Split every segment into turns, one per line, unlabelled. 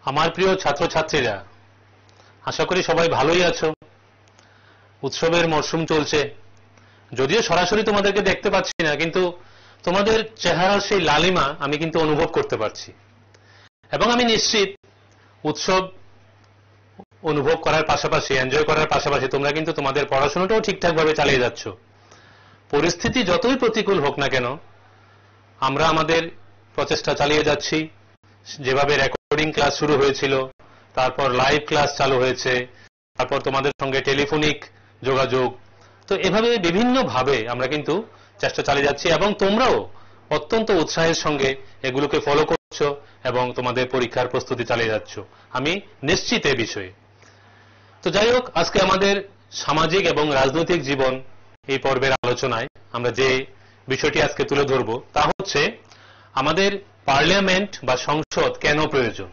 আমার প্রিয় ছাত্রছাত্রীরা, আশা করি সবাই ভালোই আছো। উৎসবের মরশুম চলছে, যদিও সরাসরি তোমাদেরকে দেখতে পাচ্ছি না, কিন্তু তোমাদের চেহারার সেই লালিমা আমি কিন্তু অনুভব করতে পারছি। এবং আমি নিশ্চিত উৎসব অনুভব করার পাশাপাশি, এনজয় করার পাশাপাশি তোমরা কিন্তু তোমাদের পড়াশোনাটাও ঠিকঠাকভাবে চালিয়ে যাচ্ছ। পরিস্থিতি যতই প্রতিকূল হোক না কেন, আমরা আমাদের প্রচেষ্টা চালিয়ে যাচ্ছি। যেভাবে রেকর্ডিং ক্লাস শুরু হয়েছিল, তারপর লাইভ ক্লাস চালু হয়েছে, তারপর তোমাদের সঙ্গে টেলিফোনিক যোগাযোগ, তো এভাবে বিভিন্নভাবে আমরা কিন্তু চেষ্টা চালিয়ে যাচ্ছি এবং তোমরাও অত্যন্ত উৎসাহের সঙ্গে এগুলোকে ফলো করছো এবং তোমাদের পরীক্ষার প্রস্তুতি চালিয়ে যাচ্ছ, আমি নিশ্চিত এ বিষয়ে। তো যাই হোক, আজকে আমাদের সামাজিক এবং রাজনৈতিক জীবন এই পর্বের আলোচনায় আমরা যে বিষয়টি আজকে তুলে ধরব তা হচ্ছে আমাদের পার্লামেন্ট বা সংসদ কেন প্রয়োজন,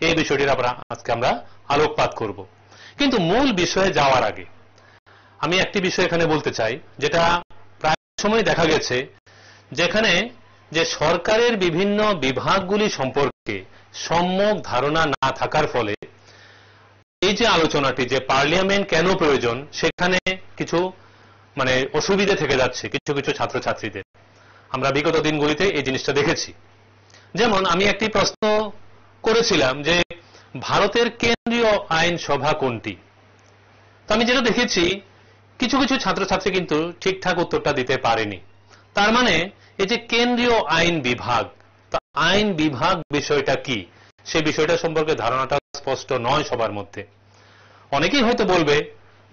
এই বিষয়টির আজকে আমরা আলোকপাত করব। কিন্তু মূল বিষয়ে যাওয়ার আগে আমি একটি বিষয় এখানে বলতে চাই, যেটা প্রায় সময় দেখা গেছে, যেখানে যে সরকারের বিভিন্ন বিভাগগুলি সম্পর্কে সম্যক ধারণা না থাকার ফলে এই যে আলোচনাটি যে পার্লামেন্ট কেন প্রয়োজন, সেখানে কিছু অসুবিধা থেকে যাচ্ছে কিছু কিছু ছাত্রছাত্রীদের। আমরা বিগত দিনগুলিতে এই জিনিসটা দেখেছি। যেমন আমি একটি প্রশ্ন করেছিলাম যে ভারতের কেন্দ্রীয় আইন সভা কোনটি। তো আমি যেটা দেখেছি, কিছু কিছু ছাত্রছাত্রী কিন্তু ঠিকঠাক উত্তরটা দিতে পারেনি। তার মানে এই যে কেন্দ্রীয় আইন বিভাগ, তা আইন বিভাগ বিষয়টা কি, সেই বিষয়টা সম্পর্কে ধারণাটা স্পষ্ট নয় সবার মধ্যে। অনেকেই হয়তো বলবে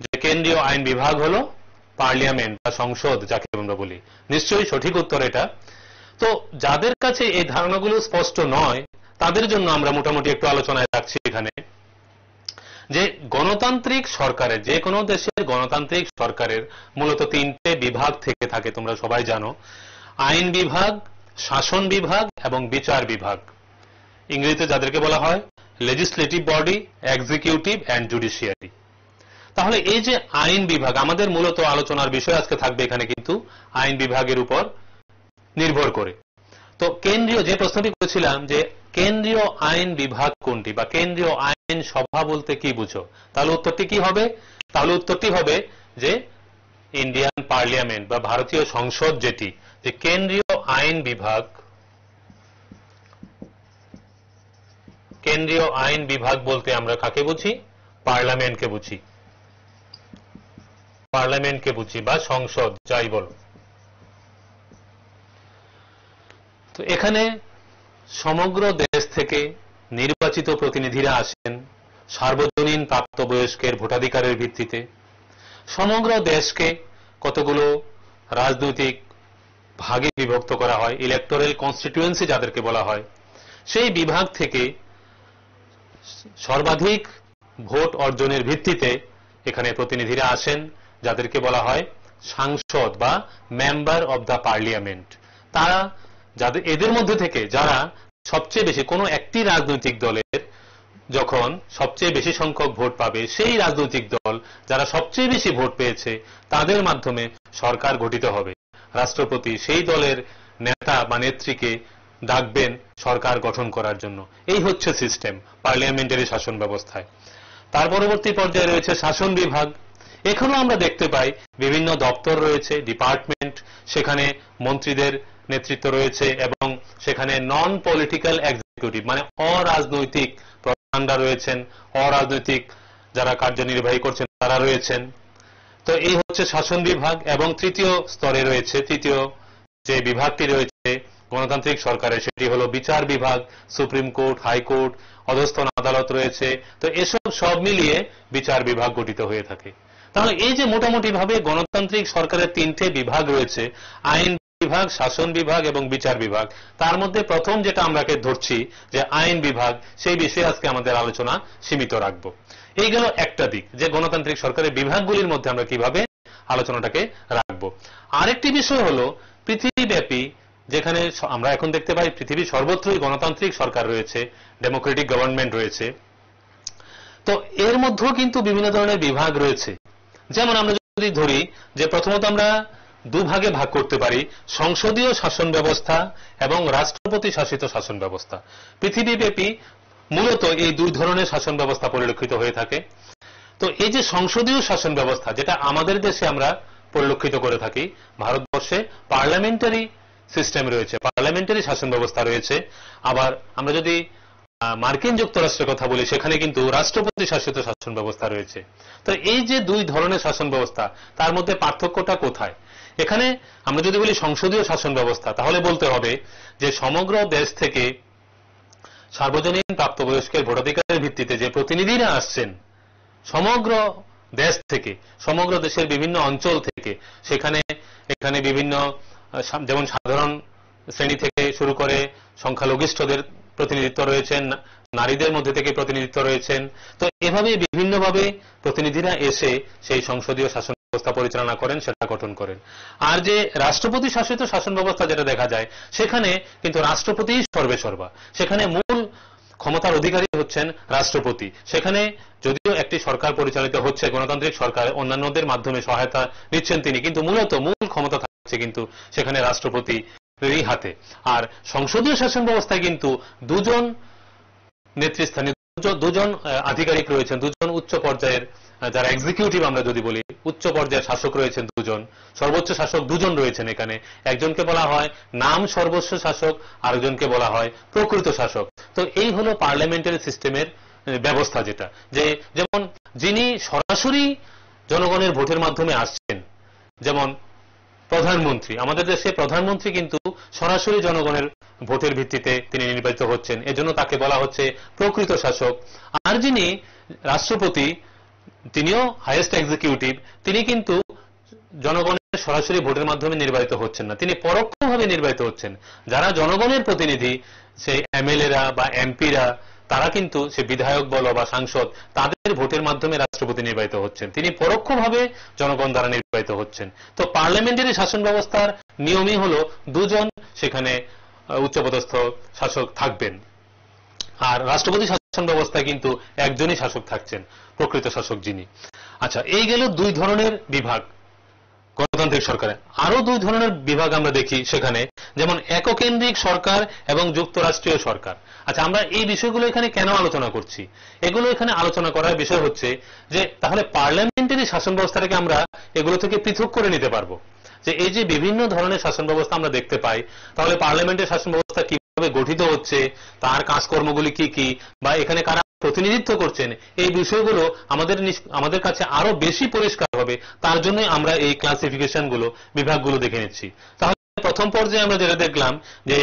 যে কেন্দ্রীয় আইন বিভাগ হলো পার্লামেন্ট বা সংসদ, যাকে আমরা বলি। নিশ্চয়ই সঠিক উত্তর এটা। তো যাদের কাছে এই ধারণাগুলো স্পষ্ট নয়, তাদের জন্য আমরা মোটামুটি একটু আলোচনায় রাখছি এখানে যে গণতান্ত্রিক সরকারের, যে কোনো দেশের গণতান্ত্রিক সরকারের মূলত তিনটে বিভাগ থেকে থাকে, তোমরা সবাই জানো। আইন বিভাগ, শাসন বিভাগ এবং বিচার বিভাগ। ইংরেজিতে যাদেরকে বলা হয় legislative body, executive and judiciary. তাহলে এই যে আইন বিভাগ, আমাদের মূলত আলোচনার বিষয় আজকে থাকবে এখানে কিন্তু আইন বিভাগের উপর নির্ভর করে। তো কেন্দ্রীয় যে প্রশ্নটি করেছিলাম যে কেন্দ্রীয় আইন বিভাগ কোনটি বা কেন্দ্রীয় আইন সভা বলতে কি বুঝো, তাহলে উত্তরটি কি হবে? তাহলে উত্তরটি হবে যে ইন্ডিয়ান পার্লামেন্ট বা ভারতীয় সংসদ, যেটি যে কেন্দ্রীয় আইন বিভাগ, কেন্দ্রীয় আইন বিভাগ বলতে আমরা কাকে বুঝি? পার্লামেন্টকে বুঝি, পার্লামেন্টকে বুঝি বা সংসদ, যাই বলো। তো এখানে সমগ্র দেশ থেকে নির্বাচিত প্রতিনিধিরা আসেন সার্বজনীন প্রাপ্তবয়স্কের ভোটাধিকারের ভিত্তিতে। সমগ্র দেশকে কতগুলো রাজনৈতিক ভাগে বিভক্ত করা হয়, ইলেকটোরাল কনস্টিটিউয়েন্সি যাদেরকে বলা হয়। সেই বিভাগ থেকে সর্বাধিক ভোট অর্জনের ভিত্তিতে এখানে প্রতিনিধিরা আসেন, যাদেরকে বলা হয় সাংসদ বা মেম্বার অব দ্য পার্লামেন্ট। তারা এদের মধ্যে থেকে যারা সবচেয়ে বেশি, কোনো একটি রাজনৈতিক দলের যখন সবচেয়ে বেশি সংখ্যক ভোট পাবে, সেই রাজনৈতিক দল যারা সবচেয়ে বেশি ভোট পেয়েছে, তাদের মাধ্যমে সরকার গঠিত হবে। রাষ্ট্রপতি সেই দলের নেতা বা নেত্রীকে ডাকবেন সরকার গঠন করার জন্য। এই হচ্ছে সিস্টেম পার্লামেন্টারি শাসন ব্যবস্থায়। তার পরবর্তী পর্যায়ে রয়েছে শাসন বিভাগ। এখানেও আমরা দেখতে পাই বিভিন্ন দপ্তর রয়েছে, ডিপার্টমেন্ট, সেখানে মন্ত্রীদের নেতৃত্ব রয়েছে এবং সেখানে নন পলিটিক্যাল এক্সিকিউটিভ অরাজনৈতিক প্রধানরা রয়েছেন, অরাজনৈতিক যারা কার্যনির্বাহী করছেন তারা রয়েছেন। তো এই হচ্ছে শাসন বিভাগ। এবং তৃতীয় স্তরে রয়েছে, তৃতীয় যে বিভাগটি রয়েছে গণতান্ত্রিক সরকারের, সেটি হলো বিচার বিভাগ। সুপ্রিম কোর্ট, হাইকোর্ট, অধস্তন আদালত রয়েছে। তো এসব সব মিলিয়ে বিচার বিভাগ গঠিত হয়ে থাকে। তাহলে এই যে মোটামুটি ভাবে গণতান্ত্রিক সরকারের তিনটে বিভাগ রয়েছে, আইন বিভাগ, শাসন বিভাগ এবং বিচার বিভাগ, তার মধ্যে প্রথম যেটা আমরা ধরছি যে আইন বিভাগ, সেই বিষয়ে আজকে আমাদের আলোচনা সীমিত রাখবো। এই গেল একটা দিক যে গণতান্ত্রিক সরকারের বিভাগগুলির মধ্যে আমরা কিভাবে আলোচনাটাকে রাখবো। আরেকটি বিষয় হলো পৃথিবীব্যাপী, যেখানে আমরা এখন দেখতে পাই পৃথিবীর সর্বত্রই গণতান্ত্রিক সরকার রয়েছে, ডেমোক্রেটিক গভর্নমেন্ট রয়েছে। তো এর মধ্যেও কিন্তু বিভিন্ন ধরনের বিভাগ রয়েছে। যেমন আমরা যদি ধরি যে প্রথমত আমরা দুভাগে ভাগ করতে পারি, সংসদীয় শাসন ব্যবস্থা এবং রাষ্ট্রপতি শাসিত শাসন ব্যবস্থা। পৃথিবীব্যাপী মূলত এই দুই ধরনের শাসন ব্যবস্থা পরিলক্ষিত হয়ে থাকে। তো এই যে সংসদীয় শাসন ব্যবস্থা, যেটা আমাদের দেশে আমরা পরিলক্ষিত করে থাকি, ভারতবর্ষে পার্লামেন্টারি সিস্টেম রয়েছে, পার্লামেন্টারি শাসন ব্যবস্থা রয়েছে। আবার আমরা যদি মার্কিন যুক্তরাষ্ট্রের কথা বলি, সেখানে কিন্তু রাষ্ট্রপতি শাসিত শাসন ব্যবস্থা রয়েছে। তো এই যে দুই ধরনের শাসন ব্যবস্থা, তার মধ্যে পার্থক্যটা কোথায়? এখানে আমরা যদি বলি সংসদীয় শাসন ব্যবস্থা, তাহলে বলতে হবে যে সমগ্র দেশ থেকে সার্বজনীন প্রাপ্তবয়স্কের ভোটাধিকারের ভিত্তিতে যে প্রতিনিধিরা আসছেন, সমগ্র দেশ থেকে, সমগ্র দেশের বিভিন্ন অঞ্চল থেকে, এখানে বিভিন্ন যেমন সাধারণ শ্রেণী থেকে শুরু করে সংখ্যালঘিষ্ঠদের প্রতিনিধিত্ব রয়েছেন, নারীদের মধ্যে থেকে প্রতিনিধিত্ব রয়েছেন। তো এভাবে বিভিন্নভাবে প্রতিনিধিরা এসে সেই সংসদীয় শাসন ব্যবস্থা পরিচালনা করেন, সেটা গঠন করেন। আর যে রাষ্ট্রপতি শাসিত শাসন ব্যবস্থা যেটা দেখা যায়, সেখানে কিন্তু রাষ্ট্রপতিই সর্বেসর্বা, সেখানে মূল ক্ষমতার অধিকারী হচ্ছেন রাষ্ট্রপতি। সেখানে যদিও একটি সরকার পরিচালিত হচ্ছে, গণতান্ত্রিক সরকার, অন্যান্যদের মাধ্যমে সহায়তা নিচ্ছেন তিনি, কিন্তু মূলত মূল ক্ষমতা থাকছে কিন্তু সেখানে রাষ্ট্রপতি হাতে। আর সংসদীয় শাসন ব্যবস্থায় কিন্তু দুজন নেতৃস্থানীয়, দুজন আধিকারিক রয়েছেন, দুজন উচ্চ পর্যায়ের, যারা এক্সিকিউটিভ আমরা যদি বলি, উচ্চ পর্যায়ের শাসক রয়েছেন দুজন, সর্বোচ্চ শাসক দুজন রয়েছেন এখানে। একজনকে বলা হয় নাম সর্বস্ব শাসক, আরেকজনকে বলা হয় প্রকৃত শাসক। তো এই হলো পার্লামেন্টারি সিস্টেমের ব্যবস্থা, যেটা যেমন যিনি সরাসরি জনগণের ভোটের মাধ্যমে আসছেন, যেমন প্রধানমন্ত্রী, আমাদের দেশে প্রধানমন্ত্রী কিন্তু সরাসরি জনগণের ভোটের ভিত্তিতে তিনি নির্বাচিত হচ্ছেন, এজন্য তাকে বলা হচ্ছে প্রকৃত শাসক। আর যিনি রাষ্ট্রপতি, তিনিও হাইয়েস্ট এক্সিকিউটিভ, তিনি কিন্তু জনগণের সরাসরি ভোটের মাধ্যমে নির্বাচিত হচ্ছেন না, তিনি পরোক্ষভাবে নির্বাচিত হচ্ছেন। যারা জনগণের প্রতিনিধি, সেই এমএলএরা বা এমপিরা, তারা কিন্তু সে বিধায়ক বলো বা সাংসদ, তাদের ভোটের মাধ্যমে রাষ্ট্রপতি নির্বাচিত হচ্ছেন, তিনি পরোক্ষভাবে জনগণ দ্বারা নির্বাচিত হচ্ছেন। তো পার্লামেন্টারি শাসন ব্যবস্থার নিয়মই হলো দুজন সেখানে উচ্চপদস্থ শাসক থাকবেন, আর রাষ্ট্রপতি শাসন ব্যবস্থায় কিন্তু একজনই শাসক থাকছেন, প্রকৃত শাসক যিনি। আচ্ছা, এই গেল দুই ধরনের বিভাগ গণতান্ত্রিক সরকারে। আরো দুই ধরনের বিভাগ আমরা দেখি সেখানে, যেমন এককেন্দ্রিক সরকার এবং যুক্তরাষ্ট্রীয় সরকার। আচ্ছা, আমরা এই বিষয়গুলো এখানে কেন আলোচনা করছি? এগুলো এখানে আলোচনা করার বিষয় হচ্ছে যে তাহলে পার্লামেন্টারি শাসন ব্যবস্থাটাকে আমরা এগুলো থেকে পৃথক করে নিতে পারবো। যে এই যে বিভিন্ন ধরনের শাসন ব্যবস্থা আমরা দেখতে পাই, তাহলে পার্লামেন্টের শাসন ব্যবস্থা কিভাবে গঠিত হচ্ছে, তার কাজকর্মগুলি কি কি, বা এখানে কারা প্রতিনিধিত্ব করছেন, এই বিষয়গুলো আমাদের কাছে আরো বেশি পরিষ্কার হবে। তার জন্য আমরা এই ক্লাসিফিকেশন গুলো, বিভাগগুলো দেখে নিচ্ছি। তাহলে প্রথম পর্যায়ে আমরা যেটা দেখলাম যে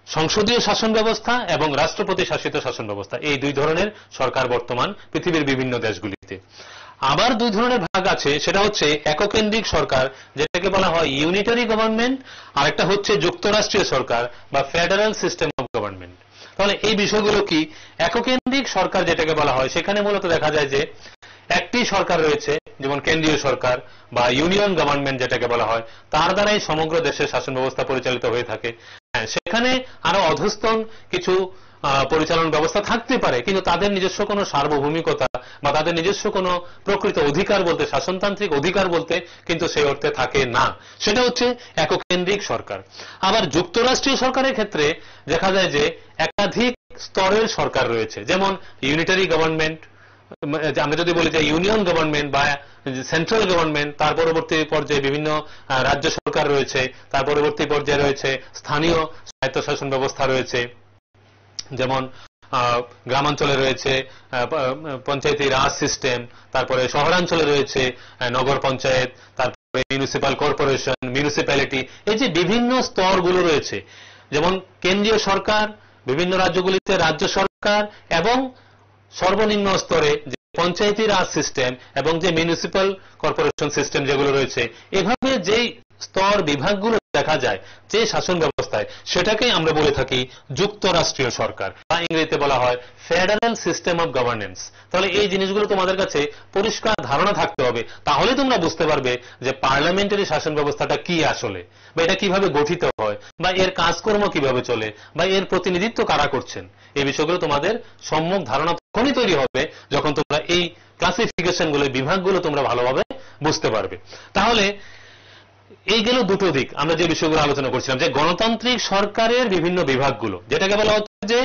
সংসদীয় শাসন ব্যবস্থা এবং রাষ্ট্রপতি শাসিত শাসন ব্যবস্থা, এই দুই ধরনের সরকার বর্তমান পৃথিবীর বিভিন্ন দেশগুলিতে। আবার দুই ধরনের ভাগ আছে, সেটা হচ্ছে এককেন্দ্রিক সরকার, যেটাকে বলা হয় ইউনিটারি গভর্নমেন্ট, আর একটা হচ্ছে যুক্তরাষ্ট্রীয় সরকার বা ফেডারেল সিস্টেম অফ গভর্নমেন্ট। তাহলে এই বিষয়গুলো কি? এককেন্দ্রিক সরকার যেটাকে বলা হয়, সেখানে মূলত দেখা যায় যে একটি সরকার রয়েছে, যেমন কেন্দ্রীয় সরকার বা ইউনিয়ন গভর্নমেন্ট যেটাকে বলা হয়, তার দ্বারাই সমগ্র দেশের শাসন ব্যবস্থা পরিচালিত হয়ে থাকে। হ্যাঁ, সেখানে আরো অধস্তন কিছু পরিচালন ব্যবস্থা থাকতে পারে, কিন্তু তাদের নিজস্ব কোনো সার্বভৌমিকতা বা তাদের নিজস্ব কোনো প্রকৃত অধিকার বলতে, শাসনতান্ত্রিক অধিকার বলতে কিন্তু সেই অর্থে থাকে না। সেটা হচ্ছে এককেন্দ্রিক সরকার। আবার যুক্তরাষ্ট্রীয় সরকারের ক্ষেত্রে দেখা যায় যে একাধিক স্তরের সরকার রয়েছে, যেমন ইউনিটারি গভর্নমেন্ট, আমরা যদি বলি যে ইউনিয়ন গভর্নমেন্ট বা সেন্ট্রাল গভর্নমেন্ট, তার পরবর্তী পর্যায়ে বিভিন্ন রাজ্য সরকার রয়েছে, তার পরবর্তী পর্যায়ে রয়েছে স্থানীয় স্বায়ত্তশাসন ব্যবস্থা রয়েছে, যেমন গ্রামাঞ্চলে রয়েছে পঞ্চায়েতি রাজ সিস্টেম, তারপরে শহরাঞ্চলে রয়েছে নগর পঞ্চায়েত, তারপরে মিউনিসিপাল কর্পোরেশন, মিউনিসিপ্যালিটি। এই যে বিভিন্ন স্তরগুলো রয়েছে, যেমন কেন্দ্রীয় সরকার, বিভিন্ন রাজ্যগুলিতে রাজ্য সরকার, এবং সর্বনিম্ন স্তরে যে পঞ্চায়েতি রাজ সিস্টেম এবং যে মিউনিসিপাল কর্পোরেশন সিস্টেম যেগুলো রয়েছে, এভাবে যেই স্তর বিভাগগুলো দেখা যায় যে শাসন ব্যবস্থায়, সেটাকেই আমরা বলে থাকি যুক্তরাষ্ট্রীয় সরকার, বা ইংরেজিতে বলা হয় ফেডারেল সিস্টেম অফ গভর্নেন্স। তাহলে এই জিনিসগুলো তোমাদের কাছে পরিষ্কার ধারণা থাকতে হবে, তাহলে তোমরা বুঝতে পারবে যে পার্লামেন্টারি শাসন ব্যবস্থাটা কি আসলে, বা এটা কিভাবে গঠিত হয়, বা এর কাজকর্ম কিভাবে চলে, বা এর প্রতিনিধিত্ব কারা করছেন। এই বিষয়গুলো তোমাদের সম্যক ধারণা তখনই তৈরি হবে যখন তোমরা এই ক্লাসিফিকেশন গুলো, বিভাগগুলো তোমরা ভালোভাবে বুঝতে পারবে। তাহলে এই গেল দুটো দিক, আমরা যে বিষয়গুলো আলোচনা করছিলাম, যে গণতান্ত্রিক সরকারের বিভিন্ন বিভাগগুলো, যেটাকে বলা হচ্ছে যে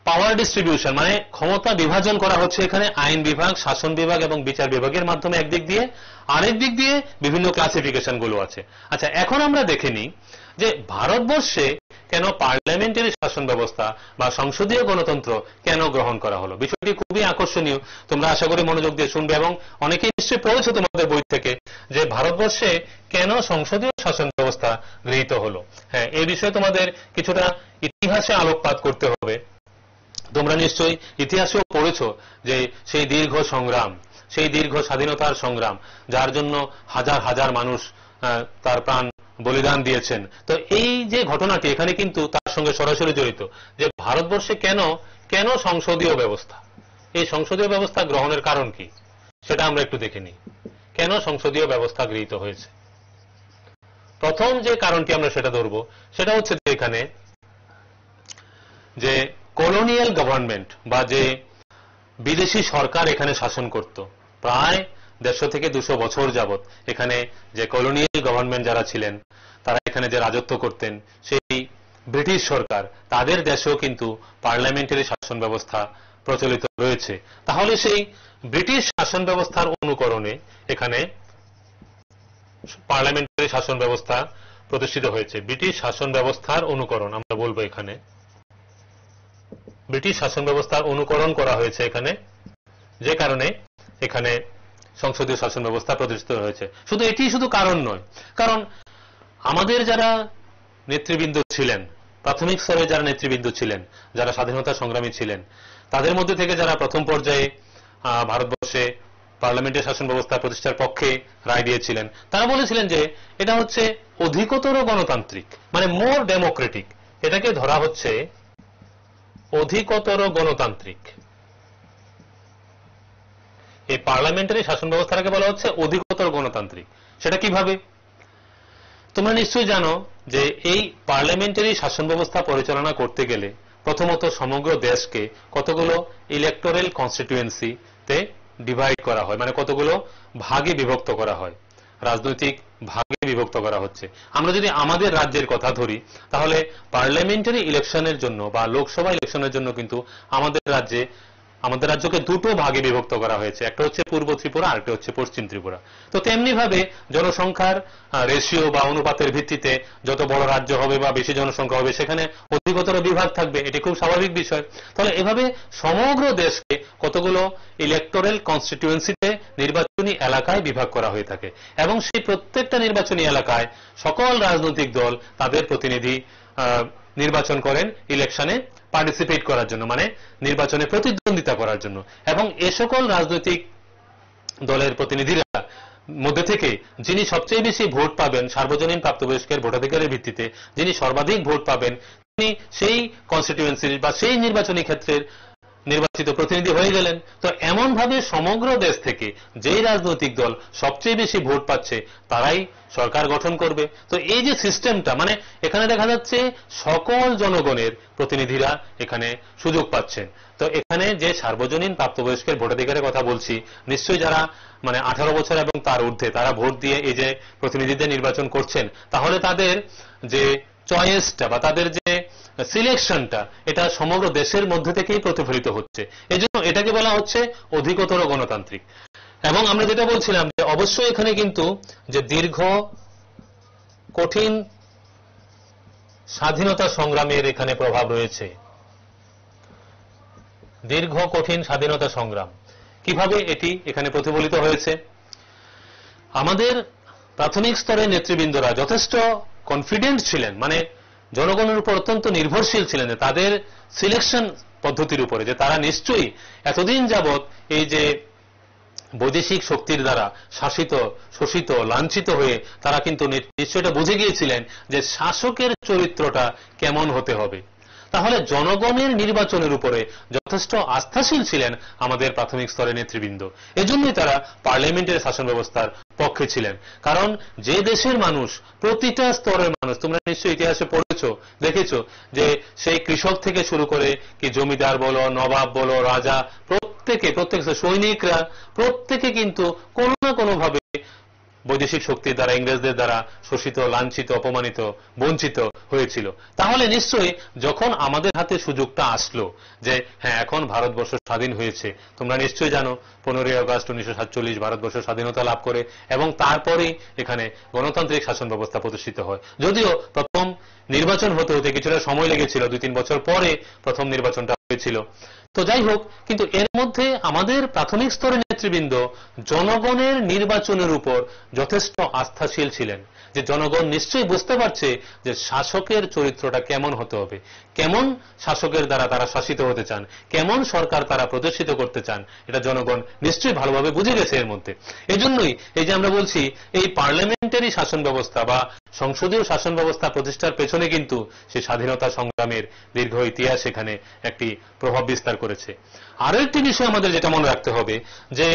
পাওয়ার ডিস্ট্রিবিউশন মানে ক্ষমতা বিভাজন করা হচ্ছে এখানে আইন বিভাগ, শাসন বিভাগ এবং বিচার বিভাগের মাধ্যমে একদিক দিয়ে, আরেক দিক দিয়ে বিভিন্ন ক্লাসিফিকেশন গুলো আছে। আচ্ছা, এখন আমরা দেখে নিই যে ভারতবর্ষে কেন পার্লামেন্টারি শাসন ব্যবস্থা বা সংসদীয় গণতন্ত্র কেন গ্রহণ করা হলো। বিষয়টি খুবই আকর্ষণীয়, তোমরা আশা করি মনোযোগ দিয়ে শুনবে এবং অনেকেই নিশ্চয়ই পড়েছো তোমাদের বই থেকে যে ভারতবর্ষে কেন সংসদীয় শাসন ব্যবস্থা গৃহীত হলো। হ্যাঁ, এই বিষয়ে তোমাদের কিছুটা ইতিহাসে আলোকপাত করতে হবে। তোমরা নিশ্চয়ই ইতিহাসেও পড়েছো যে সেই দীর্ঘ সংগ্রাম, সেই দীর্ঘ স্বাধীনতার সংগ্রাম যার জন্য হাজার হাজার মানুষ তার প্রাণ বলিদান দিয়েছেন। তো এই যে ঘটনাটি এখানে কিন্তু তার সঙ্গে সরাসরি জড়িত যে ভারতবর্ষে কেন কেন সংসদীয় ব্যবস্থা, এই সংসদীয় ব্যবস্থা গ্রহণের কারণ কি সেটা আমরা একটু দেখে নিই। কেন সংসদীয় ব্যবস্থা গৃহীত হয়েছে, প্রথম যে কারণটি আমরা সেটা ধরব সেটা হচ্ছে যে এখানে যে কলোনিয়াল গভর্নমেন্ট বা যে বিদেশি সরকার এখানে শাসন করত প্রায় 150 থেকে 200 বছর যাবত, এখানে যে কলোনিয়াল গভর্নমেন্ট যারা ছিলেন তারা এখানে যে রাজত্ব করতেন সেই ব্রিটিশ সরকার, তাদের দেশেও কিন্তু পার্লামেন্টারি শাসন ব্যবস্থা প্রচলিত রয়েছে। তাহলে সেই ব্রিটিশ শাসন ব্যবস্থার অনুকরণে এখানে পার্লামেন্টারি শাসন ব্যবস্থা প্রতিষ্ঠিত হয়েছে। ব্রিটিশ শাসন ব্যবস্থার অনুকরণ আমরা বলবো, এখানে ব্রিটিশ শাসন ব্যবস্থার অনুকরণ করা হয়েছে এখানে, যে কারণে এখানে সংসদীয় শাসন ব্যবস্থা প্রতিষ্ঠিত হয়েছে। শুধু এটি শুধু কারণ নয়, কারণ আমাদের যারা নেতৃবৃন্দ ছিলেন, প্রাথমিক স্তরে যারা নেতৃবৃন্দ ছিলেন, যারা স্বাধীনতা সংগ্রামী ছিলেন, তাদের মধ্যে থেকে যারা প্রথম পর্যায়ে ভারতবর্ষে পার্লামেন্টের শাসন ব্যবস্থা প্রতিষ্ঠার পক্ষে রায় দিয়েছিলেন, তারা বলেছিলেন যে এটা হচ্ছে অধিকতর গণতান্ত্রিক, মানে মোর ডেমোক্রেটিক, এটাকে ধরা হচ্ছে অধিকতর গণতান্ত্রিক। এই পার্লামেন্টারি শাসন ব্যবস্থাটাকে বলা হচ্ছে অধিকতর গণতান্ত্রিক। সেটা কিভাবে? তোমরা নিশ্চয়ই জানো যে এই পার্লামেন্টারি শাসন ব্যবস্থা পরিচালনা করতে গেলে প্রথমত সমগ্র দেশকে কতগুলো ইলেকটোরাল কনস্টিটিউয়েন্সিতে ডিভাইড করা হয়, মানে কতগুলো ভাগে বিভক্ত করা হয়, রাজনৈতিক ভাগে বিভক্ত করা হচ্ছে। আমরা যদি আমাদের রাজ্যের কথা ধরি তাহলে পার্লামেন্টারি ইলেকশনের জন্য বা লোকসভা ইলেকশনের জন্য কিন্তু আমাদের রাজ্যকে দুটো ভাগে বিভক্ত করা হয়েছে, একটা হচ্ছে পূর্ব ত্রিপুরা আর একটা হচ্ছে পশ্চিম ত্রিপুরা। তো তেমনি ভাবে জনসংখ্যার রেশিও বা অনুপাতের ভিত্তিতে যত বড় রাজ্য হবে বা বেশি জনসংখ্যা হবে সেখানে অধিকতর বিভাগ থাকবে, এটি খুব স্বাভাবিক বিষয়। তাহলে এভাবে সমগ্র দেশকে কতগুলো ইলেকটোরাল কনস্টিটিউয়েন্সিতে নির্বাচনী এলাকায় বিভাগ করা হয়ে থাকে এবং সেই প্রত্যেকটা নির্বাচনী এলাকায় সকল রাজনৈতিক দল তাদের প্রতিনিধি নির্বাচন করেন ইলেকশনে পার্টিসিপেট করার জন্য, মানে নির্বাচনে প্রতিদ্বন্দ্বিতা করার জন্য। এবং এ সকল রাজনৈতিক দলের প্রতিনিধিরা মধ্যে থেকে যিনি সবচেয়ে বেশি ভোট পাবেন সার্বজনীন প্রাপ্তবয়স্কের ভোটাধিকারের ভিত্তিতে, যিনি সর্বাধিক ভোট পাবেন তিনি সেই কনস্টিটিউয়েন্সির বা সেই নির্বাচনী ক্ষেত্রের নির্বাচিত প্রতিনিধি হয়ে গেলেন। তো এমন ভাবে সমগ্র দেশ থেকে যেই রাজনৈতিক দল সবচেয়ে বেশি ভোট পাচ্ছে তারাই সরকার গঠন করবে। তো এই যে সিস্টেমটা, মানে এখানে দেখা যাচ্ছে সকল জনগণের প্রতিনিধিরা এখানে সুযোগ পাচ্ছেন। তো এখানে যে সার্বজনীন প্রাপ্তবয়স্কের ভোটাধিকারের কথা বলছি, নিশ্চয়ই যারা মানে 18 বছর এবং তার ঊর্ধ্বে তারা ভোট দিয়ে এই যে প্রতিনিধিদের নির্বাচন করছেন, তাহলে তাদের যে চয়েসটা বা তাদের যে সিলেকশনটা এটা সমগ্র দেশের মধ্যে থেকেই প্রতিফলিত হচ্ছে। এজন্য এটাকে বলা হচ্ছে অধিকতর গণতান্ত্রিক। এবং আমরা যেটা বলছিলাম যে অবশ্যই এখানে কিন্তু যে দীর্ঘ কঠিন স্বাধীনতা সংগ্রামের এখানে প্রভাব রয়েছে। দীর্ঘ কঠিন স্বাধীনতা সংগ্রাম কিভাবে এটি এখানে প্রতিফলিত হয়েছে? আমাদের প্রাথমিক স্তরের নেতৃবৃন্দরা যথেষ্ট কনফিডেন্ট ছিলেন, মানে জনগণের উপর অত্যন্ত নির্ভরশীল ছিলেন তাদের সিলেকশন পদ্ধতির উপরে, যে তারা নিশ্চয়ই এতদিন যাবৎ এই যে বৈদেশিক শক্তির দ্বারা শাসিত, শোষিত, লাঞ্ছিত হয়ে তারা কিন্তু নিশ্চয়ই এটা বুঝে গিয়েছিলেন যে শাসকের চরিত্রটা কেমন হতে হবে। তাহলে জনগণের নির্বাচনের উপরে যথেষ্ট আস্থাশীল ছিলেন আমাদের প্রাথমিক স্তরের নেতৃবৃন্দ। এজন্যই তারা পার্লামেন্টের শাসন ব্যবস্থার পক্ষে ছিলেন। কারণ যে দেশের মানুষ, প্রতিটা স্তরের মানুষ, তোমরা নিশ্চয়ই ইতিহাসে পড়েছো, দেখেছো যে সেই কৃষক থেকে শুরু করে কি জমিদার বলো, নবাব বলো, রাজা, প্রত্যেক সৈনিকরা প্রত্যেকে কিন্তু কোনো না কোনো ভাবে বৈদেশিক শক্তির দ্বারা, ইংরেজদের দ্বারা শোষিত, লাঞ্ছিত, অপমানিত, বঞ্চিত হয়েছিল। তাহলে নিশ্চয়ই যখন আমাদের হাতে সুযোগটা আসলো যে হ্যাঁ এখন ভারতবর্ষ স্বাধীন হয়েছে, তোমরা নিশ্চয়ই জানো 15ই আগস্ট 1947 ভারতবর্ষ স্বাধীনতা লাভ করে এবং তারপরেই এখানে গণতান্ত্রিক শাসন ব্যবস্থা প্রতিষ্ঠিত হয়। যদিও প্রথম নির্বাচন হতে হতে কিছুটা সময় লেগেছিল, 2-3 বছর পরে প্রথম নির্বাচনটা হয়েছিল। তো যাই হোক, কিন্তু এর মধ্যে আমাদের প্রাথমিক স্তরের নেতৃবৃন্দ জনগণের নির্বাচনের উপর যথেষ্ট আস্থাশীল ছিলেন, যে জনগণ নিশ্চয়ই বুঝতে পারছে যে শাসকের চরিত্রটা কেমন হতে হবে, কেমন শাসকের দ্বারা তারা শাসিত হতে চান, কেমন সরকার তারা প্রতিষ্ঠিত করতে চান, এটা জনগণ নিশ্চয়ই ভালোভাবে বুঝে গেছে এর মধ্যে। এজন্যই এই যে আমরা বলছি এই পার্লামেন্টারি শাসন ব্যবস্থা বা সংসদীয় শাসন ব্যবস্থা প্রতিষ্ঠার পেছনে কিন্তু সেই স্বাধীনতা সংগ্রামের দীর্ঘ ইতিহাস এখানে একটি প্রভাব বিস্তার করেছে। আরো একটি বিষয় আমাদের যেটা মনে রাখতে হবে যে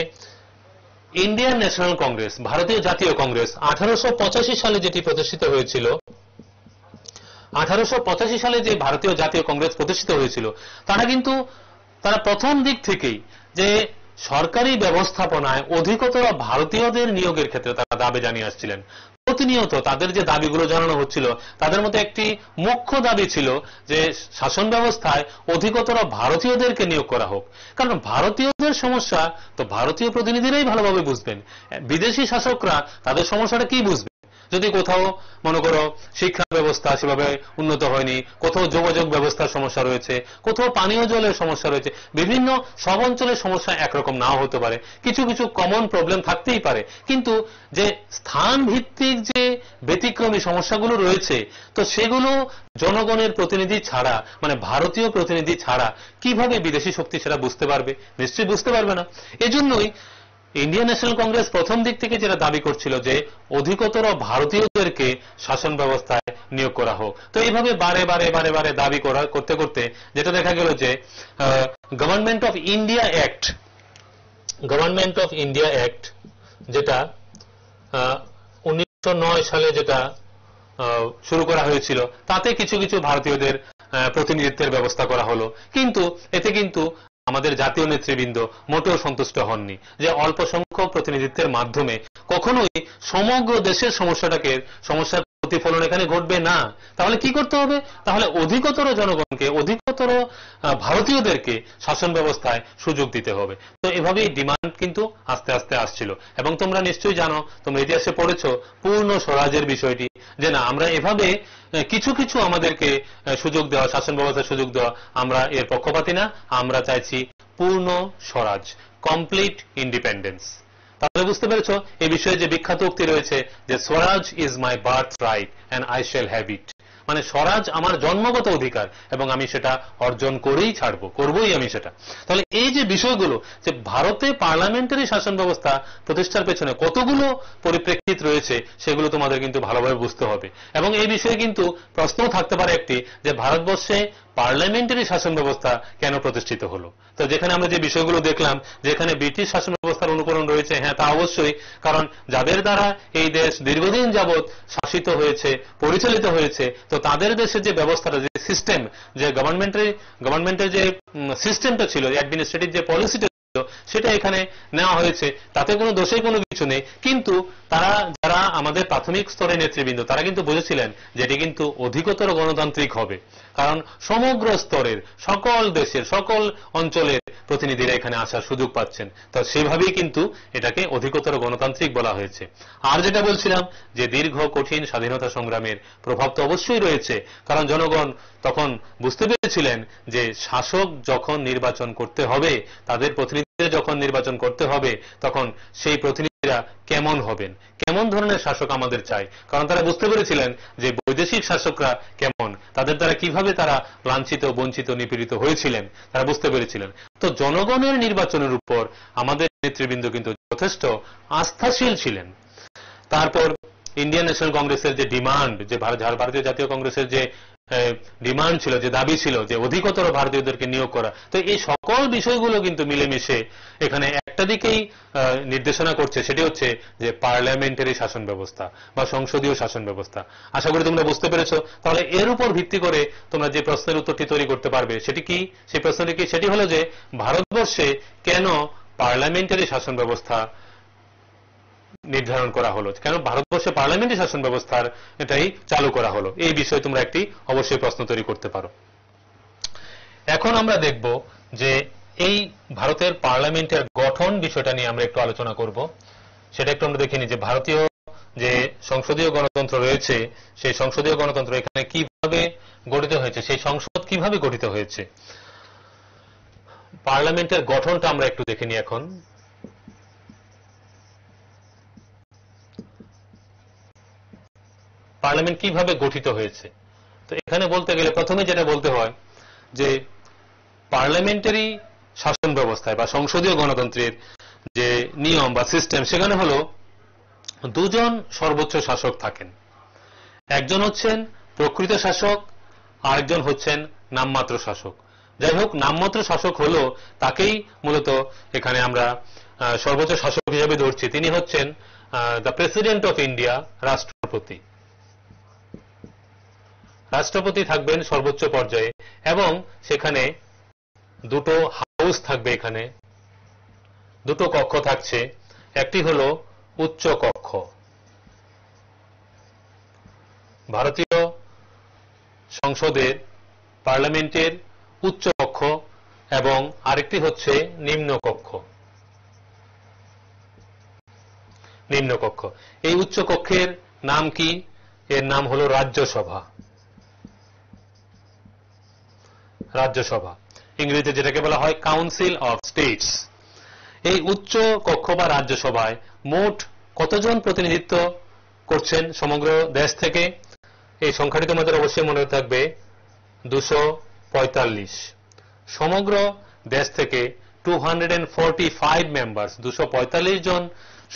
ইন্ডিয়ান ন্যাশনাল কংগ্রেস, ভারতীয় জাতীয় কংগ্রেস 1885 সালে যেটি প্রতিষ্ঠিত হয়েছিল, 1885 সালে যে ভারতীয় জাতীয় কংগ্রেস প্রতিষ্ঠিত হয়েছিল, তারা প্রথম দিক থেকেই যে সরকারি ব্যবস্থাপনায় অধিকতর ভারতীয়দের নিয়োগের ক্ষেত্রে তারা দাবি জানিয়ে আসছিলেন। প্রতিনিয়ত তাদের যে দাবিগুলো জানানো হচ্ছিল তাদের মধ্যে একটি মুখ্য দাবি ছিল যে শাসন ব্যবস্থায় অধিকতর ভারতীয়দেরকে নিয়োগ করা হোক। কারণ ভারতীয়দের সমস্যা তো ভারতীয় প্রতিনিধিরাই ভালোভাবে বুঝবেন, বিদেশি শাসকরা তাদের সমস্যাটা কি বুঝবে? যদি কোথাও মনে করো শিক্ষা ব্যবস্থা সেভাবে উন্নত হয়নি, কোথাও যোগাযোগ ব্যবস্থার সমস্যা রয়েছে, কোথাও পানীয় জলের সমস্যা রয়েছে, বিভিন্ন সব অঞ্চলের সমস্যা একরকম নাও হতে পারে, কিছু কিছু কমন প্রবলেম থাকতেই পারে, কিন্তু যে স্থান ভিত্তিক যে ব্যতিক্রমী সমস্যাগুলো রয়েছে তো সেগুলো জনগণের প্রতিনিধি ছাড়া, মানে ভারতীয় প্রতিনিধি ছাড়া কিভাবে বিদেশি শক্তি সেটা বুঝতে পারবে? নিশ্চয়ই বুঝতে পারবে না। এজন্যই ইন্ডিয়ান ন্যাশনাল কংগ্রেস প্রথম দিক থেকে যেটা দাবি করছিল যে অধিকতর ভারতীয়দেরকে শাসন ব্যবস্থায় নিয়োগ করা হোক। তো এইভাবে বারে বারে বারে বারে দাবি করতে করতে যেটা দেখা গেল যে গভর্নমেন্ট অফ ইন্ডিয়া অ্যাক্ট যেটা 1909 সালে যেটা শুরু করা হয়েছিল, তাতে কিছু কিছু ভারতীয়দের প্রতিনিধিত্বের ব্যবস্থা করা হলো। কিন্তু এতে কিন্তু আমাদের জাতীয় নেতৃবৃন্দ মোটেও সন্তুষ্ট হননি যে অল্প সংখ্যক প্রতিনিধিত্বের মাধ্যমে কখনোই সমগ্র দেশের সমস্যার প্রতিফলন এখানে ঘটবে না। তাহলে কি করতে হবে? তাহলে অধিকতর জনগণকে, অধিকতর ভারতীয়দেরকে শাসন ব্যবস্থায় সুযোগ দিতে হবে। তো এভাবেই ডিমান্ড কিন্তু আস্তে আস্তে আসছিল। এবং তোমরা নিশ্চয়ই জানো, তোমরা ইতিহাসে পড়েছো পূর্ণ স্বরাজের বিষয়টি, যে না আমরা এভাবে কিছু কিছু আমাদেরকে সুযোগ দেওয়া, শাসন ব্যবস্থার সুযোগ দেওয়া, আমরা এর পক্ষপাতী না, আমরা চাইছি পূর্ণ স্বরাজ, কমপ্লিট ইন্ডিপেন্ডেন্স। তাহলে বুঝতে পেরেছ এই বিষয়ে যে বিখ্যাত উক্তি রয়েছে যে Swaraj is my birthright and I shall have it, মানে স্বরাজ আমার জন্মগত অধিকার এবং আমি সেটা অর্জন করেই ছাড়বো, করবোই আমি সেটা। তাহলে এই যে বিষয়গুলো, যে ভারতে পার্লামেন্টারি শাসন ব্যবস্থা প্রতিষ্ঠার পেছনে কতগুলো পরিপ্রেক্ষিত রয়েছে সেগুলো তোমাদের কিন্তু ভালোভাবে বুঝতে হবে। এবং এই বিষয়ে কিন্তু প্রশ্নও থাকতে পারে একটি, যে ভারতবর্ষে পার্লামেন্টারি শাসন ব্যবস্থা কেন প্রতিষ্ঠিত হলো? তো যেখানে আমরা যে বিষয়গুলো দেখলাম, যেখানে ব্রিটিশ শাসন ব্যবস্থার অনুকরণ রয়েছে, হ্যাঁ তা অবশ্যই, কারণ যাদের দ্বারা এই দেশ দীর্ঘদিন যাবৎ শাসিত হয়েছে, পরিচালিত হয়েছে, তো তাদের দেশের যে ব্যবস্থাটা, যে সিস্টেম, যে গভর্নমেন্টের যে সিস্টেমটা ছিল, অ্যাডমিনিস্ট্রেটিভ যে পলিসিটা সেটা এখানে নেওয়া হয়েছে, তাতে কোনো দোষের কোনো কিছু নেই। কিন্তু যারা আমাদের প্রাথমিক স্তরের নেতৃবৃন্দ, তারা কিন্তু বুঝেছিলেন যে এটি কিন্তু অধিকতর গণতান্ত্রিক হবে, কারণ সমগ্র স্তরের সকল দেশের সকল অঞ্চলের প্রতিনিধিরা এখানে আসার সুযোগ পাচ্ছেন। তো সেভাবেই কিন্তু এটাকে অধিকতর গণতান্ত্রিক বলা হয়েছে। আর যেটা বলছিলাম যে দীর্ঘ কঠিন স্বাধীনতা সংগ্রামের প্রভাব তো অবশ্যই রয়েছে, কারণ জনগণ তখন বুঝতে পেরেছিলেন যে শাসক যখন নির্বাচন করতে হবে, তাদের প্রতিনিধিদের যখন নির্বাচন করতে হবে, তখন সেই প্রতিনিধিরা কেমন হবেন, কেমন ধরনের শাসক আমাদের চাই। কারণ তারা বুঝতে পেরেছিলেন যে বৈদেশিক শাসকরা কেমন, তাদের দ্বারা কিভাবে তারা লাঞ্ছিত, বঞ্চিত, নিপীড়িত হয়েছিলেন, তারা বুঝতে পেরেছিলেন। তো জনগণের নির্বাচনের উপর আমাদের নেতৃবৃন্দ কিন্তু যথেষ্ট আস্থাশীল ছিলেন। তারপর ইন্ডিয়ান ন্যাশনাল কংগ্রেসের যে ডিমান্ড, যে ভারতীয় জাতীয় কংগ্রেসের যে ডিমান্ড ছিল, যে দাবি ছিল যে অধিকতর ভারতীয়দেরকে নিয়োগ করা, তো এই সকল বিষয়গুলো কিন্তু মিলেমিশে এখানে একটা দিকেই নির্দেশনা করছে, সেটি হচ্ছে যে পার্লামেন্টারি শাসন ব্যবস্থা বা সংসদীয় শাসন ব্যবস্থা। আশা করি তোমরা বুঝতে পেরেছো। তাহলে এর উপর ভিত্তি করে তোমরা যে প্রশ্নের উত্তরটি তৈরি করতে পারবে সেটি কি, সেই প্রশ্নটি কি, সেটি হলো যে ভারতবর্ষে কেন পার্লামেন্টারি শাসন ব্যবস্থা নির্ধারণ করা হলো, কেন ভারতবর্ষে পার্লামেন্টারি শাসন ব্যবস্থার এটাই চালু করা হলো? এই বিষয়ে তোমরা একটি অবশ্যই প্রশ্ন তৈরি করতে পারো। এখন আমরা দেখব যে এই ভারতের পার্লামেন্টের গঠন বিষয়টা নিয়ে আমরা একটু আলোচনা করব। সেটা একটু আমরা দেখিনি যে ভারতীয় যে সংসদীয় গণতন্ত্র রয়েছে, সেই সংসদীয় গণতন্ত্র এখানে কিভাবে গঠিত হয়েছে, সেই সংসদ কিভাবে গঠিত হয়েছে, পার্লামেন্টের গঠনটা আমরা একটু দেখে নিই। এখন পার্লামেন্ট কিভাবে গঠিত হয়েছে, তো এখানে বলতে গেলে প্রথমে যেটা বলতে হয় যে পার্লামেন্টারি শাসন ব্যবস্থায় বা সংসদীয় গণতন্ত্রের যে নিয়ম বা সিস্টেম, সেখানে হলো দুজন সর্বোচ্চ শাসক থাকেন। একজন হচ্ছেন প্রকৃত শাসক, আরেকজন হচ্ছেন নামমাত্র শাসক। যাই হোক, নামমাত্র শাসক হলো তাকেই মূলত এখানে আমরা সর্বোচ্চ শাসক হিসেবে ধরছি। তিনি হচ্ছেন দ্য প্রেসিডেন্ট অফ ইন্ডিয়া, রাষ্ট্রপতি। রাষ্ট্রপতি থাকবেন সর্বোচ্চ পর্যায়ে এবং সেখানে দুটো হাউস থাকবে, এখানে দুটো কক্ষ থাকছে। একটি হলো উচ্চ কক্ষ, ভারতীয় সংসদের পার্লামেন্টের উচ্চ কক্ষ, এবং আরেকটি হচ্ছে নিম্ন কক্ষ। নিম্ন কক্ষ, এই উচ্চ কক্ষের নাম কি? এর নাম হলো রাজ্যসভা। রাজ্যসভা ইংরেজিতে যেটাকে বলা হয় কাউন্সিল অফ স্টেটস। এই উচ্চ কক্ষ বা রাজ্যসভায় মোট কতজন প্রতিনিধিত্ব করছেন সমগ্র দেশ থেকে? এই সংখ্যাটি তোমাদের অবশ্যই মনে থাকবে, 245। সমগ্র দেশ থেকে 245 মেম্বার্স, 245 জন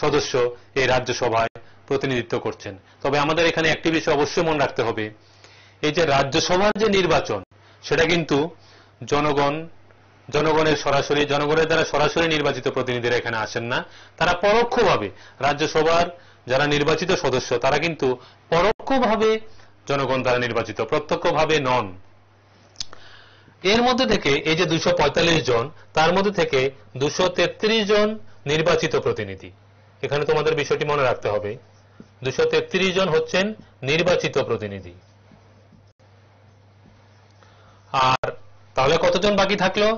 সদস্য এই রাজ্যসভায় প্রতিনিধিত্ব করছেন। তবে আমাদের এখানে একটি বিষয় অবশ্যই মনে রাখতে হবে, এই যে রাজ্যসভার যে নির্বাচন, সেটা কিন্তু জনগণের সরাসরি, জনগণের দ্বারা সরাসরি নির্বাচিত প্রতিনিধিরা এখানে আসেন না। তারা পরোক্ষভাবে, রাজ্যসভার যারা নির্বাচিত সদস্য তারা কিন্তু পরোক্ষভাবে জনগণ দ্বারা নির্বাচিত, প্রত্যক্ষভাবে নন। এর মধ্যে থেকে এই যে 245 জন, তার মধ্যে থেকে 233 জন নির্বাচিত প্রতিনিধি। এখানে তোমাদের বিষয়টি মনে রাখতে হবে, 233 জন হচ্ছেন নির্বাচিত প্রতিনিধি। আর তাহলে কতজন বাকি থাকলো?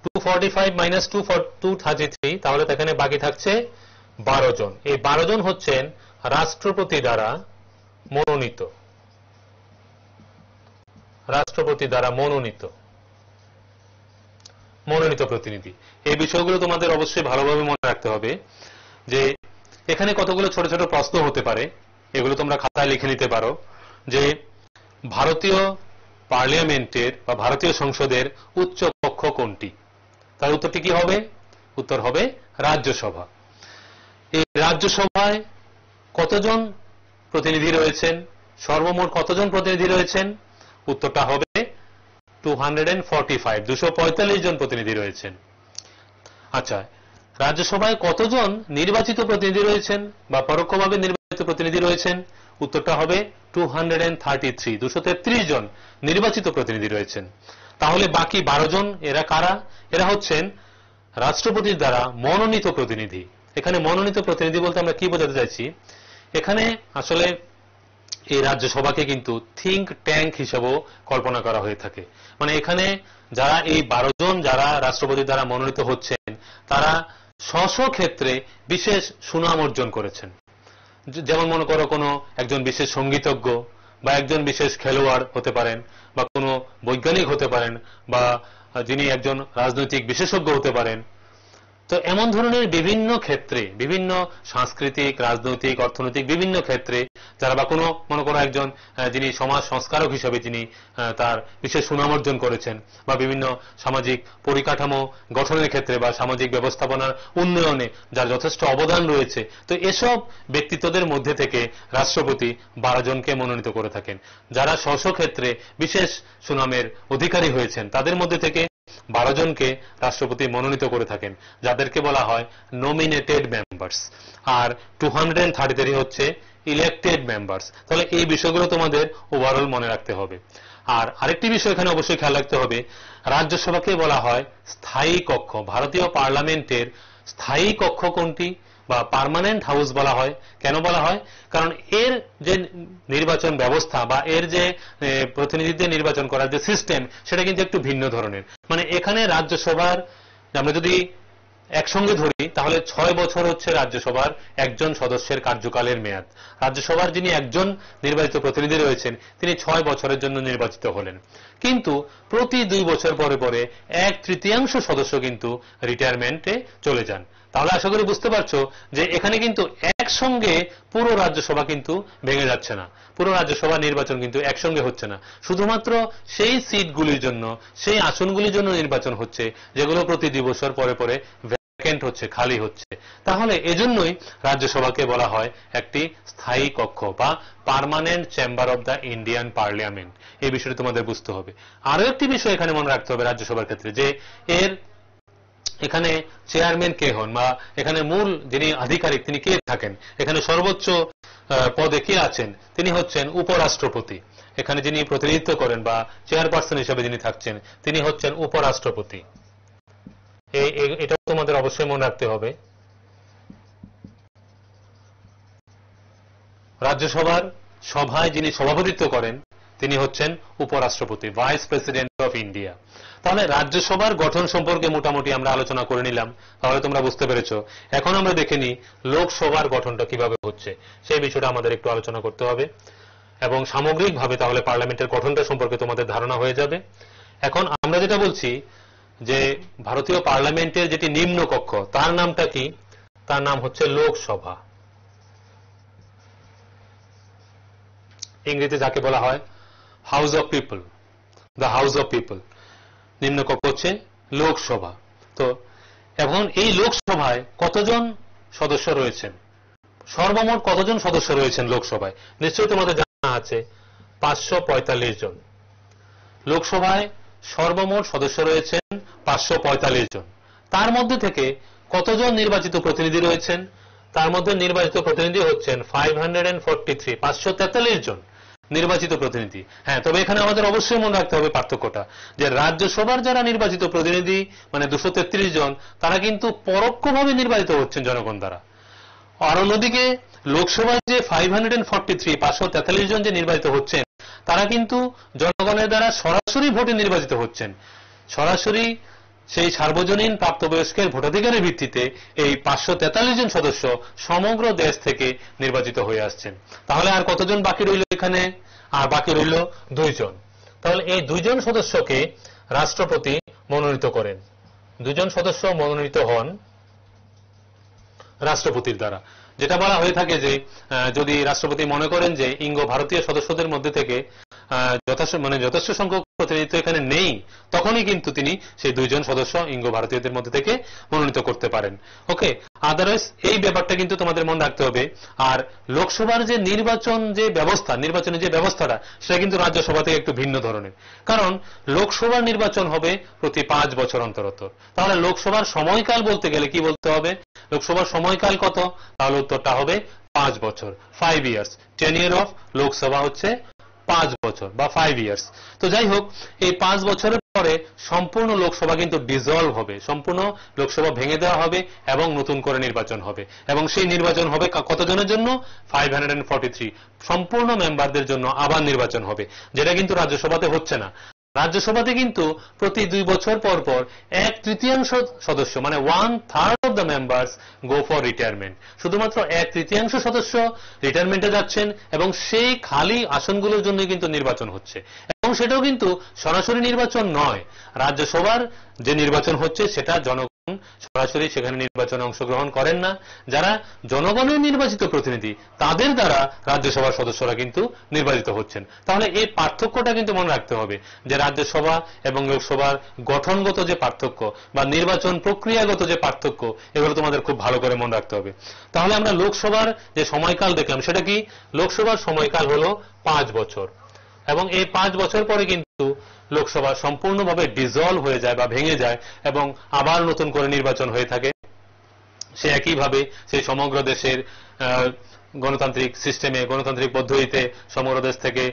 245 মাইনাস 233, তাহলে এখানে বাকি থাকছে 12 জন। এই 12 জন হচ্ছেন রাষ্ট্রপতি দ্বারা মনোনীত। রাষ্ট্রপতি দ্বারা মনোনীত প্রতিনিধি। এই বিষয়গুলো তোমাদের অবশ্যই ভালোভাবে মনে রাখতে হবে যে এখানে কতগুলো ছোট ছোট প্রশ্ন হতে পারে, এগুলো তোমরা খাতায় লিখে নিতে পারো যে ভারতীয় পার্লামেন্টের বা ভারতীয় সংসদের উচ্চ কক্ষ কোনটি? তার উত্তরটি কি হবে? উত্তর হবে রাজ্যসভা। এই রাজ্যসভায় কতজন প্রতিনিধি রয়েছেন? সর্বমোট কতজন প্রতিনিধি রয়েছেন? উত্তরটা হবে 245, 245 জন প্রতিনিধি রয়েছেন। আচ্ছা, রাজ্যসভায় কতজন নির্বাচিত প্রতিনিধি রয়েছেন বা পরোক্ষভাবে নির্বাচিত প্রতিনিধি রয়েছেন? উত্তরটা হবে 233, 233 জন নির্বাচিত প্রতিনিধি রয়েছেন। তাহলে বাকি 12 জন এরা কারা? এরা হচ্ছেন রাষ্ট্রপতির দ্বারা মনোনীত প্রতিনিধি। এখানে মনোনীত প্রতিনিধি বলতে আমরা কি বোঝাতে চাইছি? এখানে আসলে এই রাজ্যসভাকে কিন্তু থিঙ্ক ট্যাঙ্ক হিসেবেও কল্পনা করা হয়ে থাকে। মানে এখানে যারা এই 12 জন যারা রাষ্ট্রপতির দ্বারা মনোনীত হচ্ছেন, তারা স্ব ক্ষেত্রে বিশেষ সুনাম অর্জন করেছেন। যেমন মনে করো কোনো একজন বিশেষ সঙ্গীতজ্ঞ বা একজন বিশেষ খেলোয়াড় হতে পারেন, বা কোনো বৈজ্ঞানিক হতে পারেন, বা যিনি একজন রাজনৈতিক বিশেষজ্ঞ হতে পারেন। তো এমন ধরনের বিভিন্ন ক্ষেত্রে, বিভিন্ন সাংস্কৃতিক, রাজনৈতিক, অর্থনৈতিক বিভিন্ন ক্ষেত্রে যারা, বা কোনো মনে করো একজন যিনি সমাজ সংস্কারক হিসেবে যিনি তার বিশেষ সুনাম অর্জন করেছেন, বা বিভিন্ন সামাজিক পরিকাঠামো গঠনের ক্ষেত্রে বা সামাজিক ব্যবস্থাপনার উন্নয়নে যার যথেষ্ট অবদান রয়েছে, তো এসব ব্যক্তিত্বদের মধ্যে থেকে রাষ্ট্রপতি 12 জনকে মনোনীত করে থাকেন। যারা স্ব ক্ষেত্রে বিশেষ সুনামের অধিকারী হয়েছেন, তাদের মধ্যে থেকে 12 জনকে রাষ্ট্রপতি মনোনীত করে থাকেন, যাদেরকে বলা হয় নমিনেটেড মেম্বার্স। আর 233 হচ্ছে ইলেক্টেড মেম্বার্স। তাহলে এই বিষয়গুলো তোমাদের ওভারঅল মনে রাখতে হবে। আর আরেকটি বিষয় এখানে অবশ্যই খেয়াল রাখতে হবে, রাজ্যসভাকে বলা হয় স্থায়ী কক্ষ। ভারতীয় পার্লামেন্টের স্থায়ী কক্ষ কোনটি? বা পার্মানেন্ট হাউস বলা হয়। কেন বলা হয়? কারণ এর যে নির্বাচন ব্যবস্থা বা এর যে প্রতিনিধিদের নির্বাচন করার যে সিস্টেম সেটা কিন্তু একটু ভিন্ন ধরনের। মানে এখানে রাজ্যসভার আমরা যদি একসঙ্গে ধরি তাহলে 6 বছর হচ্ছে রাজ্যসভার একজন সদস্যের কার্যকালের মেয়াদ। রাজ্যসভার যিনি একজন নির্বাচিত প্রতিনিধি রয়েছেন তিনি 6 বছরের জন্য নির্বাচিত হলেন, কিন্তু প্রতি 2 বছর পরে পরে 1/3 সদস্য কিন্তু রিটায়ারমেন্টে চলে যান। তাহলে আশা করি বুঝতে পারছো যে এখানে কিন্তু একসঙ্গে পুরো রাজ্যসভা কিন্তু ভেঙে যাচ্ছে না, পুরো রাজ্যসভা নির্বাচন কিন্তু একসঙ্গে হচ্ছে না, শুধুমাত্র সেই সিটগুলির জন্য, সেই আসনগুলির জন্য নির্বাচন হচ্ছে যেগুলো প্রতি 2 বছর পরে পরে ভ্যাকেন্ট হচ্ছে, খালি হচ্ছে। তাহলে এজন্যই রাজ্যসভাকে বলা হয় একটি স্থায়ী কক্ষ বা permanent chamber of the Indian parliament. এই বিষয়টা তোমাদের বুঝতে হবে। আরো একটি বিষয় এখানে মনে রাখতে হবে রাজ্যসভার ক্ষেত্রে, যে এর এখানে চেয়ারম্যান কে হন বা এখানে মূল যিনি আধিকারিক তিনি কে থাকেন, এখানে সর্বোচ্চ পদে কে আছেন, তিনি হচ্ছেন উপরাষ্ট্রপতি। এখানে যিনি প্রতিনিধিত্ব করেন বা চেয়ারপারসন হিসেবে যিনি থাকছেন তিনি হচ্ছেন উপরাষ্ট্রপতি। এটা তোমাদের অবশ্যই মনে রাখতে হবে। রাজ্যসভার সভায় যিনি সভাপতিত্ব করেন তিনি হচ্ছেন উপরাষ্ট্রপতি, ভাইস প্রেসিডেন্ট অফ ইন্ডিয়া। তাহলে রাজ্যসভার গঠন সম্পর্কে মোটামুটি আমরা আলোচনা করে নিলাম, তাহলে তোমরা বুঝতে পেরেছো। এখন আমরা দেখে নিই লোকসভার গঠনটা কিভাবে হচ্ছে, সেই বিষয়টা আমাদের একটু আলোচনা করতে হবে এবং সামগ্রিকভাবে তাহলে পার্লামেন্টের গঠনটা সম্পর্কে তোমাদের ধারণা হয়ে যাবে। এখন আমরা যেটা বলছি যে ভারতীয় পার্লামেন্টের যেটি নিম্ন কক্ষ তার নামটা কি? তার নাম হচ্ছে লোকসভা। ইংরেজিতে যাকে বলা হয় house of people, the house of people. নিম্নকক্ষ হচ্ছে লোকসভা। তো এখন এই লোকসভায় কতজন সদস্য রয়েছেন, সর্বমোট কতজন সদস্য রয়েছেন লোকসভায়? নিশ্চয়ই তোমাদের জানা আছে 545 জন। লোকসভায় সর্বমোট সদস্য রয়েছেন 545 জন। তার মধ্যে থেকে কতজন নির্বাচিত প্রতিনিধি রয়েছেন? তার মধ্যে নির্বাচিত প্রতিনিধি হচ্ছেন 543 জন নির্বাচিত প্রতিনিধি। হ্যাঁ, তবে এখানে আমাদের অবশ্যই মনে রাখতে হবে পার্থক্যটা, যে রাজ্যসভার যারা নির্বাচিত প্রতিনিধি মানে 233 জন তারা কিন্তু পরোক্ষভাবে নির্বাচিত হচ্ছেন জনগণ দ্বারা। আর অন্যদিকে লোকসভায় যে 543 জন যে নির্বাচিত হচ্ছেন তারা কিন্তু জনগণের দ্বারা সরাসরি ভোটে নির্বাচিত হচ্ছেন। সরাসরি সেই সার্বজনীন প্রাপ্তবয়স্কের ভোটাধিকারের ভিত্তিতে এই 543 জন সদস্য সমগ্র দেশ থেকে নির্বাচিত হয়ে আসছেন। তাহলে আর কতজন বাকি রইল এখানে? আর বাকি রইল 2 জন। তাহলে এই 2 জন সদস্যকে রাষ্ট্রপতি মনোনীত করেন। 2 জন সদস্য মনোনীত হন রাষ্ট্রপতির দ্বারা। যেটা বলা হয়ে থাকে যে যদি রাষ্ট্রপতি মনে করেন যে ইঙ্গ ভারতীয় সদস্যদের মধ্যে থেকে যথেষ্ট সংখ্যক প্রতিনিধিত্ব এখানে নেই, তখনই কিন্তু তিনি সেই 2 জন সদস্য ইঙ্গ ভারতীয়দের মধ্যে থেকে মনোনীত করতে পারেন। ওকে, আদারওয়াইজ এই ব্যাপারটা কিন্তু তোমাদের মনে রাখতে হবে। আর লোকসভার যে নির্বাচনের যে ব্যবস্থাটা সেটা কিন্তু রাজ্যসভা থেকে একটু ভিন্ন ধরনের, কারণ লোকসভার নির্বাচন হবে প্রতি 5 বছর অন্তর অন্তর। তাহলে লোকসভার সময়কাল বলতে গেলে কি বলতে হবে? লোকসভার সময়কাল কত? তাহলে উত্তরটা হবে 5 বছর, 5 ইয়ার্স। টেনিয়র অফ লোকসভা হচ্ছে 5 বছর বা 5 ইয়ার্স। তো যাই হোক, এই 5 বছরের পরে সম্পূর্ণ লোকসভা কিন্তু ডিসলভ হবে, সম্পূর্ণ লোকসভা ভেঙে দেওয়া হবে এবং নতুন করে নির্বাচন হবে। এবং সেই নির্বাচন হবে কতজনের জন্য? 543 সম্পূর্ণ মেম্বারদের জন্য আবার নির্বাচন হবে, যেটা কিন্তু রাজ্যসভাতে হচ্ছে না। রাজ্যসভাতে কিন্তু প্রতি 2 বছর পর পর 1/3 সদস্য মানে 1/3 of the members go for retirement. শুধুমাত্র 1/3 সদস্য রিটায়ারমেন্টে যাচ্ছেন এবং সেই খালি আসনগুলোর জন্য কিন্তু নির্বাচন হচ্ছে। এবং সেটাও কিন্তু সরাসরি নির্বাচন নয়, রাজ্যসভার যে নির্বাচন হচ্ছে সেটা জনগণ সরাসরি সেখানে নির্বাচনে অংশগ্রহণ করেন না। যারা জনগণের নির্বাচিত প্রতিনিধি তাদের দ্বারা রাজ্যসভার সদস্যরা কিন্তু নির্বাচিত হচ্ছেন। তাহলে এই পার্থক্যটা কিন্তু মনে রাখতে হবে যে রাজ্যসভা এবং লোকসভার গঠনগত যে পার্থক্য বা নির্বাচন প্রক্রিয়াগত যে পার্থক্য, এগুলো তোমাদের খুব ভালো করে মনে রাখতে হবে। তাহলে আমরা লোকসভার যে সময়কাল দেখলাম সেটা কি? লোকসভার সময়কাল হলো 5 বছর এবং এই 5 বছর পরে কিন্তু লোকসভা সম্পূর্ণভাবে ডিসলভ হয়ে যায় বা ভেঙে যায় এবং আবার নতুন করে নির্বাচন হয়ে থাকে। সে একইভাবে সেই সমগ্র দেশের গণতান্ত্রিক সিস্টেমে, গণতান্ত্রিক পদ্ধতিতে সমগ্র দেশ থেকে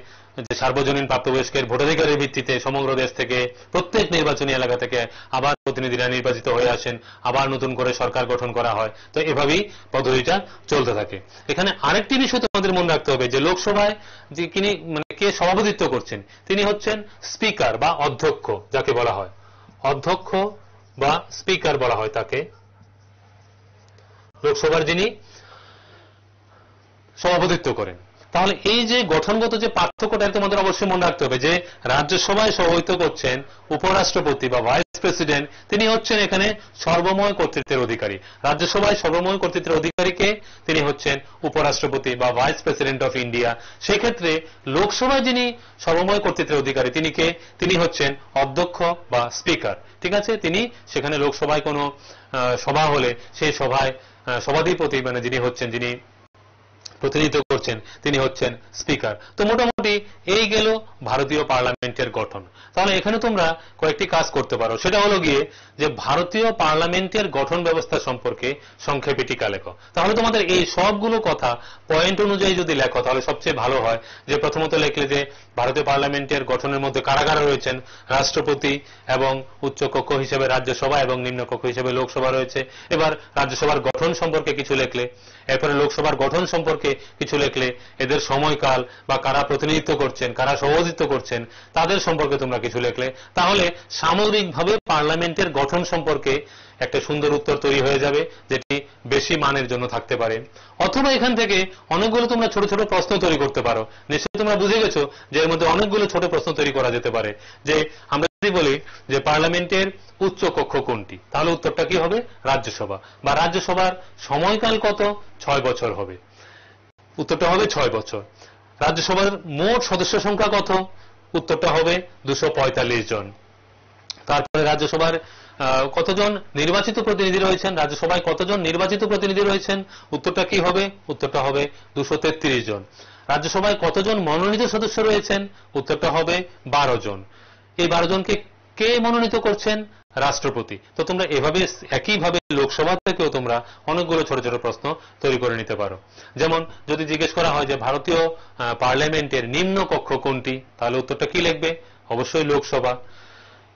যে সার্বজনীন প্রাপ্তবয়স্কের ভোটাধিকারের ভিত্তিতে সমগ্র দেশ থেকে প্রত্যেক নির্বাচনী এলাকা থেকে আবার প্রতিনিধিরা নির্বাচিত হয়ে আসেন, আবার নতুন করে সরকার গঠন করা হয়। তো এভাবেই পদ্ধতিটা চলতে থাকে। এখানে আরেকটি বিষয় তোমাদের মনে রাখতে হবে যে লোকসভায় যে কে সভাপতিত্ব করছেন, তিনি হচ্ছেন স্পিকার বা অধ্যক্ষ, যাকে বলা হয় অধ্যক্ষ বা স্পিকার বলা হয় তাকে। লোকসভার যিনি সভাপতিত্ব করেন। তাহলে এই যে গঠনগত যে পার্থক্যটা তোমাদের অবশ্যই মনে রাখতে হবে যে রাজ্যসভায় সভাপতিত্ব করছেন উপরাষ্ট্রপতি বা ভাইস প্রেসিডেন্ট, তিনি হচ্ছেন এখানে সর্বময় কর্তৃত্বের অধিকারী। রাজ্যসভায় সর্বময় কর্তৃত্বের অধিকারীকে তিনি হচ্ছেন উপরাষ্ট্রপতি বা ভাইস প্রেসিডেন্ট অফ ইন্ডিয়া। সেক্ষেত্রে লোকসভায় যিনি সর্বময় কর্তৃত্বের অধিকারী তিনি হচ্ছেন অধ্যক্ষ বা স্পিকার। ঠিক আছে, তিনি সেখানে লোকসভায় কোনো সভা হলে সেই সভায় সভাধিপতি যিনি হচ্ছেন, যিনি প্রতিনিধিত্ব করছেন, তিনি হচ্ছেন স্পিকার। তো মোটামুটি এই গেল ভারতীয় পার্লামেন্টের গঠন। তাহলে এখানে তোমরা কয়েকটি কাজ করতে পারো, সেটা হলো গিয়ে যে ভারতীয় পার্লামেন্টের গঠন ব্যবস্থা সম্পর্কে সংক্ষেপে টিকা লেখো। তাহলে তোমাদের এই সবগুলো কথা পয়েন্ট অনুযায়ী যদি লেখো তাহলে সবচেয়ে ভালো হয়। যে প্রথমত লেখলে যে ভারতীয় পার্লামেন্টের গঠনের মধ্যে কারা কারা রয়েছেন, রাষ্ট্রপতি এবং উচ্চ কক্ষ হিসেবে রাজ্যসভা এবং নিম্ন কক্ষ হিসেবে লোকসভা রয়েছে। এবার রাজ্যসভার গঠন সম্পর্কে কিছু লেখলে, এরপরে লোকসভার গঠন সম্পর্কে কিছু লেখলে, এদের সময়কাল বা কারা প্রতিনিধিত্ব করছেন, কারা সভাপতিত্ব করছেন তাদের সম্পর্কে তোমরা কিছু লেখলে, তাহলে সামগ্রিকভাবে পার্লামেন্টের গঠন সম্পর্কে একটা সুন্দর উত্তর তৈরি হয়ে যাবে, যেটি বেশি মানের জন্য থাকতে পারে। অথবা এখান থেকে অনেকগুলো তোমরা ছোট ছোট প্রশ্ন তৈরি করতে পারো। নিশ্চয়ই তোমরা বুঝে গেছো যে এর মধ্যে অনেকগুলো ছোট প্রশ্ন তৈরি করা যেতে পারে। যে আমরা যদি বলি যে পার্লামেন্টের উচ্চ কক্ষ কোনটি, তাহলে উত্তরটা কি হবে? রাজ্যসভা। বা রাজ্যসভার সময়কাল কত? 6 বছর হবে, উত্তরটা হবে 6 বছর। রাজ্যসভার মোট সদস্য সংখ্যা কত? উত্তরটা হবে 245 জন। তারপরে রাজ্যসভার কতজন নির্বাচিত প্রতিনিধি রয়েছেন, রাজ্যসভায় কতজন নির্বাচিত প্রতিনিধি রয়েছেন, উত্তরটা কি হবে? উত্তরটা হবে 233 জন। রাজ্যসভায় কতজন মনোনীত সদস্য রয়েছেন, উত্তরটা হবে 12 জন। এই 12 জনকে কে মনোনীত করছেন? রাষ্ট্রপতি। তো তোমরা এভাবে একইভাবে লোকসভা থেকেও তোমরা অনেকগুলো ছোট ছোট প্রশ্ন তৈরি করে নিতে পারো। যেমন যদি জিজ্ঞেস করা হয় যে ভারতীয় পার্লামেন্টের নিম্ন কক্ষ কোনটি, তাহলে উত্তরটা কি লিখবে? অবশ্যই লোকসভা।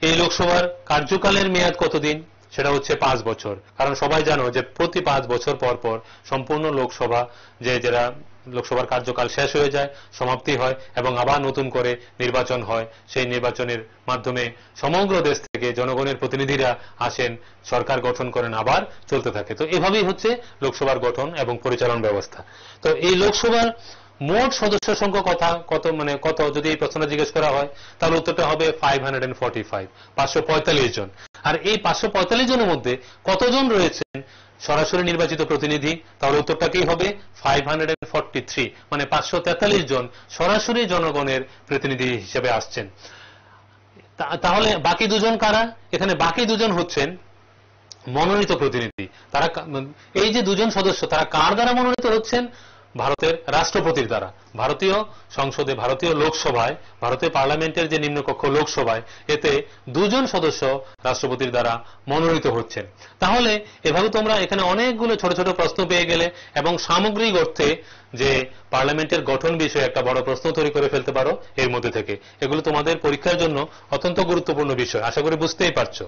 এই লোকসভার কার্যকালের মেয়াদ কতদিন? সেটা হচ্ছে 5 বছর। কারণ সবাই জানো যে প্রতি 5 বছর পর পর সম্পূর্ণ লোকসভা যারা লোকসভার কার্যকাল শেষ হয়ে যায়, সমাপ্তি হয় এবং আবার নতুন করে নির্বাচন হয়। সেই নির্বাচনের মাধ্যমে সমগ্র দেশ থেকে জনগণের প্রতিনিধিরা আসেন, সরকার গঠন করেন, আবার চলতে থাকে। তো এভাবেই হচ্ছে লোকসভার গঠন এবং পরিচালন ব্যবস্থা। তো এই লোকসভার মোট সদস্য সংখ্যা কত যদি এই প্রশ্নটা জিজ্ঞেস করা হয়, তাহলে উত্তরটা হবে 545 জন। আর এই 545 জনের মধ্যে কতজন রয়েছেন সরাসরি নির্বাচিত প্রতিনিধি, তাহলে উত্তরটা কি হবে? 543, 543 জন সরাসরি জনগণের প্রতিনিধি হিসেবে আসছেন। তাহলে বাকি দুজন কারা? এখানে বাকি দুজন হচ্ছেন মনোনীত প্রতিনিধি। তারা এই যে দুজন সদস্য, তারা কার দ্বারা মনোনীত হচ্ছেন? ভারতের রাষ্ট্রপতির দ্বারা। ভারতীয় সংসদে, ভারতীয় লোকসভায়, ভারতীয় পার্লামেন্টের যে নিম্নকক্ষ লোকসভায়, এতে দুজন সদস্য রাষ্ট্রপতির দ্বারা মনোনীত হচ্ছেন। তাহলে এভাবে তোমরা এখানে অনেকগুলো ছোট ছোট প্রশ্ন পেয়ে গেলে এবং সামগ্রিক অর্থে যে পার্লামেন্টের গঠন বিষয়ে একটা বড় প্রশ্ন তৈরি করে ফেলতে পারো এর মধ্যে থেকে। এগুলো তোমাদের পরীক্ষার জন্য অত্যন্ত গুরুত্বপূর্ণ বিষয়, আশা করি বুঝতেই পারছো।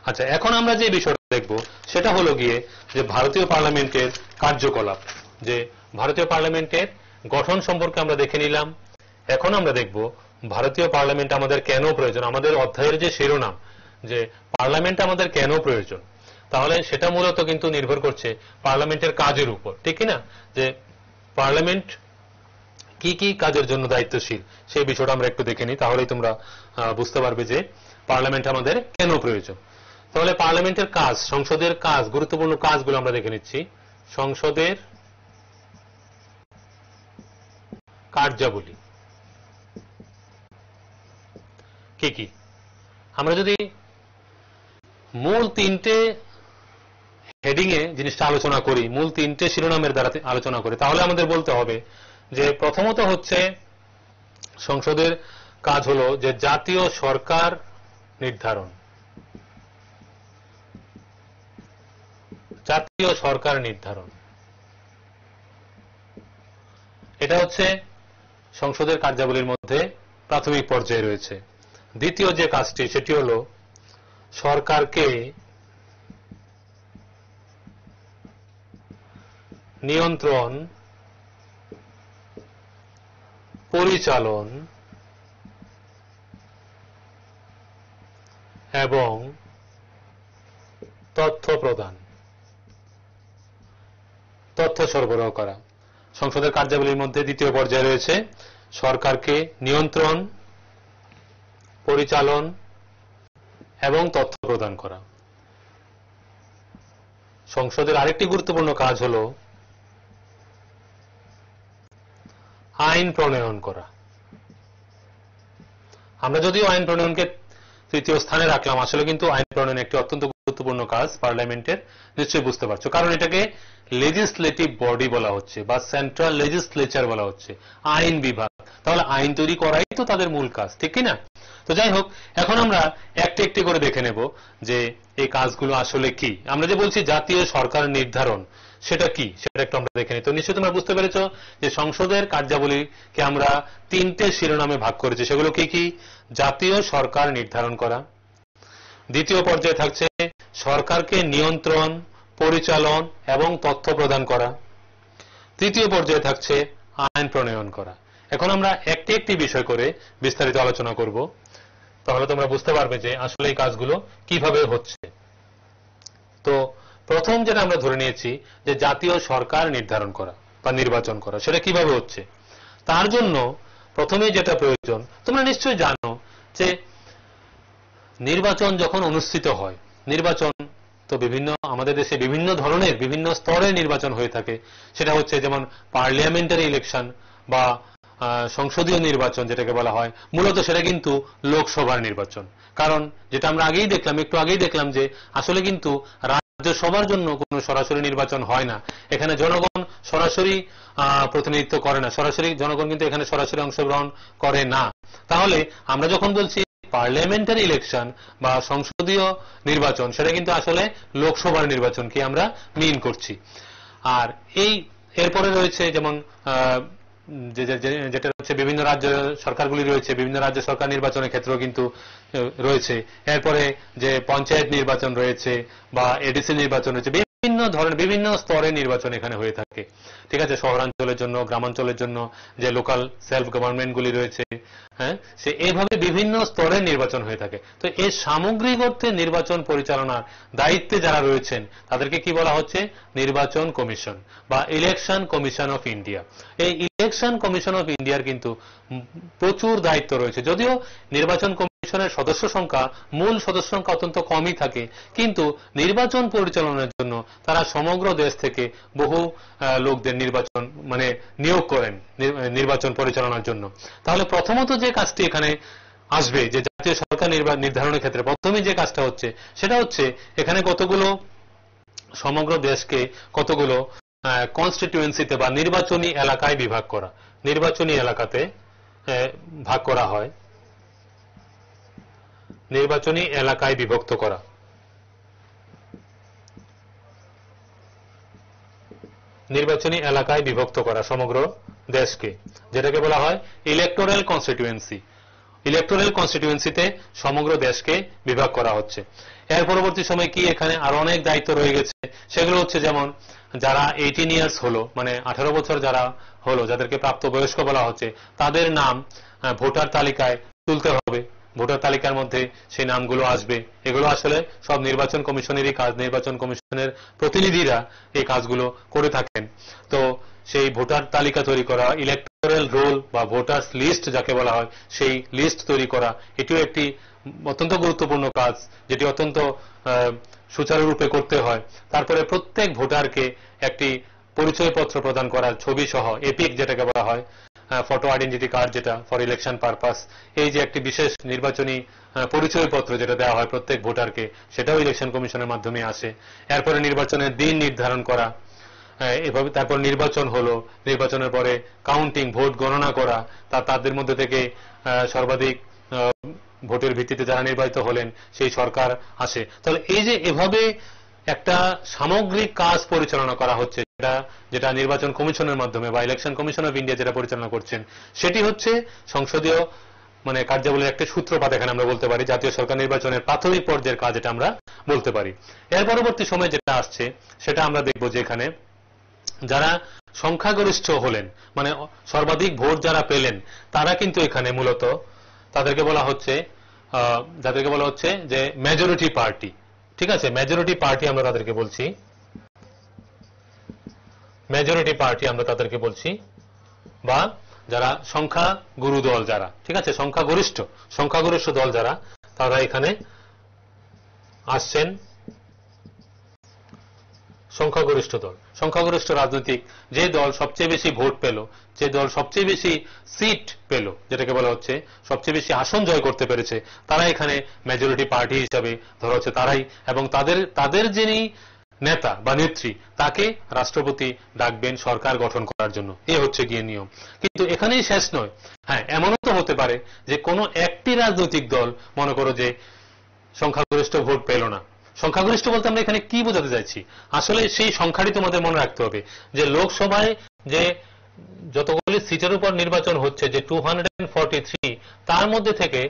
আচ্ছা, এখন আমরা যে বিষয়টা দেখব সেটা হলো গিয়ে যে ভারতীয় পার্লামেন্টের কার্যকলাপ। যে ভারতীয় পার্লামেন্টের গঠন সম্পর্কে আমরা দেখে নিলাম। এখন আমরা দেখব ভারতীয় পার্লামেন্ট আমাদের কেন প্রয়োজন। আমাদের অধ্যায়ের যে শিরোনাম যে পার্লামেন্ট আমাদের কেন প্রয়োজন, তাহলে সেটা মূলত কিন্তু নির্ভর করছে পার্লামেন্টের কাজের উপর, ঠিক না? যে পার্লামেন্ট কি কি কাজের জন্য দায়িত্বশীল সেই বিষয়টা আমরা একটু দেখে নিই, তাহলেই তোমরা বুঝতে পারবে যে পার্লামেন্ট আমাদের কেন প্রয়োজন। তাহলে পার্লামেন্টের কাজ, সংসদের কাজ, গুরুত্বপূর্ণ কাজগুলো আমরা দেখে নিচ্ছি। সংসদের কার্যাবলী কি কি, আমরা যদি মূল 3টে হেডিং এ জিনিসটা আলোচনা করি, মূল 3টে শিরোনামের দ্বারা আলোচনা করি, তাহলে আমাদের বলতে হবে যে প্রথমত হচ্ছে সংসদের কাজ হলো যে জাতীয় সরকার নির্ধারণ। জাতীয় সরকার নির্ধারণ, এটা হচ্ছে সংসদের কার্যাবলীর মধ্যে প্রাথমিক পর্যায়ে রয়েছে। দ্বিতীয় যে কাজটি সেটি হল সরকারকে নিয়ন্ত্রণ, পরিচালন এবং তথ্য প্রদান, তথ্য সরবরাহ করা। সংসদের কার্যাবলীর মধ্যে দ্বিতীয় পর্যায়ে রয়েছে সরকারকে নিয়ন্ত্রণ, পরিচালন এবং তথ্য প্রদান করা। সংসদের আরেকটি গুরুত্বপূর্ণ কাজ হল আইন প্রণয়ন করা। আমরা যদিও আইন প্রণয়নকে তৃতীয় স্থানে রাখলাম, আসলে কিন্তু আইন প্রণয়ন একটি অত্যন্ত গুরুত্বপূর্ণ কাজ পার্লামেন্টের, নিশ্চয়ই বুঝতে পারছো, কারণ এটাকে লেজিসলেটিভ বডি বলা হচ্ছে বা সেন্ট্রাল লেজিসলেচার বলা হচ্ছে, আইন বিভাগ। তাহলে আইন তৈরি করাই তো তাদের মূল কাজ, ঠিক কিনা? তো যাই হোক, এখন আমরা একটি একটি করে দেখে নেব যে এই কাজগুলো আসলে কি। আমরা যে বলছি জাতীয় সরকার নির্ধারণ, সেটা কি সেটা একটু আমরা দেখে নিই। তো নিশ্চয়ই তোমরা বুঝতে পেরেছো যে সংসদের কার্যাবলীকে আমরা তিনটে শিরোনামে ভাগ করেছি। সেগুলো কি কি? জাতীয় সরকার নির্ধারণ করা, দ্বিতীয় পর্যায়ে থাকছে সরকারকে নিয়ন্ত্রণ, পরিচালন এবং তথ্য প্রদান করা, তৃতীয় পর্যায়ে থাকছে আইন প্রণয়ন করা। এখন আমরা একটি একটি বিষয় করে বিস্তারিত আলোচনা করব, তাহলে তোমরা বুঝতে পারবে যে আসলে এই কাজগুলো কিভাবে হচ্ছে। তো প্রথম যেটা আমরা ধরে নিয়েছি যে জাতীয় সরকার নির্ধারণ করা বা নির্বাচন করা, সেটা কিভাবে হচ্ছে। তার জন্য প্রথমে যেটা প্রয়োজন, তোমরা নিশ্চয়ই জানো যে নির্বাচন যখন অনুষ্ঠিত হয়, নির্বাচন তো বিভিন্ন আমাদের দেশে বিভিন্ন ধরনের বিভিন্ন স্তরে নির্বাচন হয়ে থাকে। সেটা হচ্ছে যেমন পার্লামেন্টারি ইলেকশন বা সংসদীয় নির্বাচন যেটাকে বলা হয়, মূলত সেটা কিন্তু লোকসভার নির্বাচন। কারণ যেটা আমরা একটু আগেই দেখলাম যে আসলে কিন্তু রাজ্যসভার জন্য কোনো সরাসরি নির্বাচন হয় না, এখানে জনগণ সরাসরি প্রতিনিধিত্ব করে না, সরাসরি জনগণ কিন্তু এখানে সরাসরি অংশগ্রহণ করে না। তাহলে আমরা যখন বলছি পার্লামেন্টারি ইলেকশন বা সংসদীয় নির্বাচন, সেটা কিন্তু আসলে লোকসভার নির্বাচনকে আমরা মিন করছি। আর এরপরে রয়েছে যেমন যেটা হচ্ছে বিভিন্ন রাজ্য সরকারগুলি রয়েছে, বিভিন্ন রাজ্য সরকার নির্বাচনের ক্ষেত্রেও কিন্তু রয়েছে। এরপরে যে পঞ্চায়েত নির্বাচন রয়েছে বা এডিসি নির্বাচন রয়েছে, বিভিন্ন ধরনের বিভিন্ন স্তরের নির্বাচন এখানে হয়ে থাকে, ঠিক আছে? শহরাঞ্চলের জন্য, গ্রামাঞ্চলের জন্য যে লোকাল সেলফ গভর্নমেন্ট গুলি রয়েছে, হ্যাঁ, সে এইভাবে বিভিন্ন স্তরের নির্বাচন হয়ে থাকে। তো এই সামগ্রিক অর্থে নির্বাচন পরিচালনার দায়িত্বে যারা রয়েছেন তাদেরকে কি বলা হচ্ছে? নির্বাচন কমিশন বা ইলেকশন কমিশন অফ ইন্ডিয়া। এই ইলেকশন কমিশন অফ ইন্ডিয়ার কিন্তু প্রচুর দায়িত্ব রয়েছে। যদিও নির্বাচন কমিশনের সদস্য সংখ্যা, মূল সদস্য সংখ্যা অত্যন্ত কমই থাকে, কিন্তু নির্বাচন পরিচালনার জন্য তারা সমগ্র দেশ থেকে বহু লোকদের নিয়োগ করেন নির্বাচন পরিচালনার জন্য। তাহলে প্রথমত যে কাজটি এখানে আসবে, যে জাতীয় সরকার নির্ধারণের ক্ষেত্রে প্রথমে যে কাজটা হচ্ছে, সেটা হচ্ছে এখানে কতগুলো সমগ্র দেশকে কতগুলো কনস্টিটিউয়েন্সিতে বা নির্বাচনী এলাকায় বিভাগ করা, নির্বাচনী এলাকাতে ভাগ করা হয়, নির্বাচনী এলাকায় বিভক্ত করা। নির্বাচনী এলাকায় বিভক্ত করা সমগ্র দেশকে, যেটাকে বলা হয় ইলেকটোরাল কনস্টিটিউয়েন্সি। ইলেকটোরাল কনস্টিটিউয়েন্সিতে সমগ্র দেশকে বিভাগ করা হচ্ছে। এর পরবর্তী সময় কি এখানে আরো অনেক দায়িত্ব রয়ে গেছে, সেগুলো হচ্ছে যেমন যারা 18 ইয়ার্স হলো, মানে 18 বছর যারা হলো, যাদেরকে প্রাপ্তবয়স্ক বলা হচ্ছে, তাদের নাম ভোটার তালিকায় তুলতে হবে, ভোটার তালিকার মধ্যে সেই নামগুলো আসবে। এগুলো আসলে সব নির্বাচন কমিশনেরই কাজ, নির্বাচন কমিশনের প্রতিনিধিরা এই কাজগুলো করে থাকেন। তো সেই ভোটার তালিকা তৈরি করা, ইলেকটোরাল রোল বা ভোটার্স লিস্ট যাকে বলা হয়, সেই লিস্ট তৈরি করা, এটিও একটি অত্যন্ত গুরুত্বপূর্ণ কাজ, যেটি অত্যন্ত সুচারুরূপে করতে হয়। তারপরে প্রত্যেক ভোটারকে একটি পরিচয়পত্র প্রদান করা, ছবি সহ, এপিক যেটাকে বলা হয়, ফটো আইডেন্টিটি কার্ড, যেটা ফর ইলেকশন পারপাস। এই যে একটি বিশেষ নির্বাচনী পরিচয়পত্র যেটা দেওয়া হয় প্রত্যেক ভোটারকে, সেটাও ইলেকশন কমিশনের মাধ্যমে আসে। এরপরে নির্বাচনের দিন নির্ধারণ করা, এভাবে তারপর নির্বাচন হলো, নির্বাচনের পরে কাউন্টিং, ভোট গণনা করা, তাদের মধ্যে থেকে সর্বাধিক ভোটের ভিত্তিতে যারা নির্বাচিত হলেন সেই সরকার আসে। তাহলে এই যে এভাবে একটা সামগ্রিক কাজ পরিচালনা করা হচ্ছে, যেটা নির্বাচন কমিশনের মাধ্যমে বা ইলেকশন কমিশন অফ ইন্ডিয়া যেটা পরিচালনা করছেন, সেটি হচ্ছে সংসদীয় মানে কার্যাবলীর একটা সূত্রপাত এখানে আমরা বলতে পারি। জাতীয় সরকার নির্বাচনের প্রাথমিক পর্যায়ের কাজ এটা আমরা বলতে পারি। এর পরবর্তী সময় যেটা আসছে সেটা আমরা দেখব যে এখানে যারা সংখ্যাগরিষ্ঠ হলেন, মানে সর্বাধিক ভোট যারা পেলেন, তারা কিন্তু এখানে মূলত তাদেরকে বলা হচ্ছে যে মেজরিটি পার্টি। ঠিক আছে, মেজরিটি পার্টি আমরা তাদেরকে বলছি, মেজরিটি পার্টি আমরা তাদেরকে বলছি, বা যারা সংখ্যাগুরু দল যারা, ঠিক আছে, সংখ্যাগরিষ্ঠ দল যারা, তারা এখানে আসছেন। সংখ্যাগরিষ্ঠ রাজনৈতিক যে দল সবচেয়ে বেশি ভোট পেল, যে দল সবচেয়ে বেশি সিট পেল, যেটাকে বলা হচ্ছে সবচেয়ে বেশি আসন জয় করতে পেরেছে, তারা এখানে মেজরিটি পার্টি হিসাবে ধরা হচ্ছে তারাই, এবং তাদের যিনি নেতা বা নেত্রী তাকে রাষ্ট্রপতি ডাকবেন সরকার গঠন করার জন্য। এ হচ্ছে গিয়ে নিয়ম। কিন্তু এখানেই শেষ নয়। হ্যাঁ, এমনও তো হতে পারে যে কোনো একটি রাজনৈতিক দল মনে করো যে সংখ্যাগরিষ্ঠ ভোট পেল না। সংখ্যাগরিষ্ঠ বলতে আমরা এখানে কি বোঝাতে চাইছি? আসলে সেই সংখ্যাটি তোমাদের মনে রাখতে হবে যে লোকসভায় যে যতগুলি সিটের উপর নির্বাচন হচ্ছে, যে 243, তার মধ্যে থেকে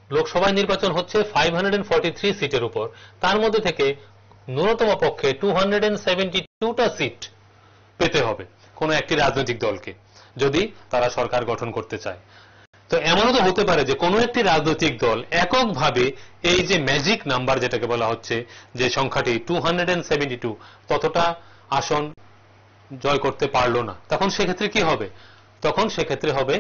লোকসভায় নির্বাচন হচ্ছে 543 সিটের উপর, তার মধ্যে থেকে ন্যূনতম পক্ষে 272টা সিট পেতে হবে কোন একটি রাজনৈতিক দলকে, যদি তারা সরকার গঠন করতে চায়। তো এমনও তো হতে পারে যে কোনো একটি রাজনৈতিক দল এককভাবে এই যে ম্যাজিক নাম্বার যেটাকে বলা হচ্ছে, যে সংখ্যাটি 272, ততটা আসন জয় করতে পারলো না। তখন সেক্ষেত্রে কি হবে? তখন সেক্ষেত্রে হবে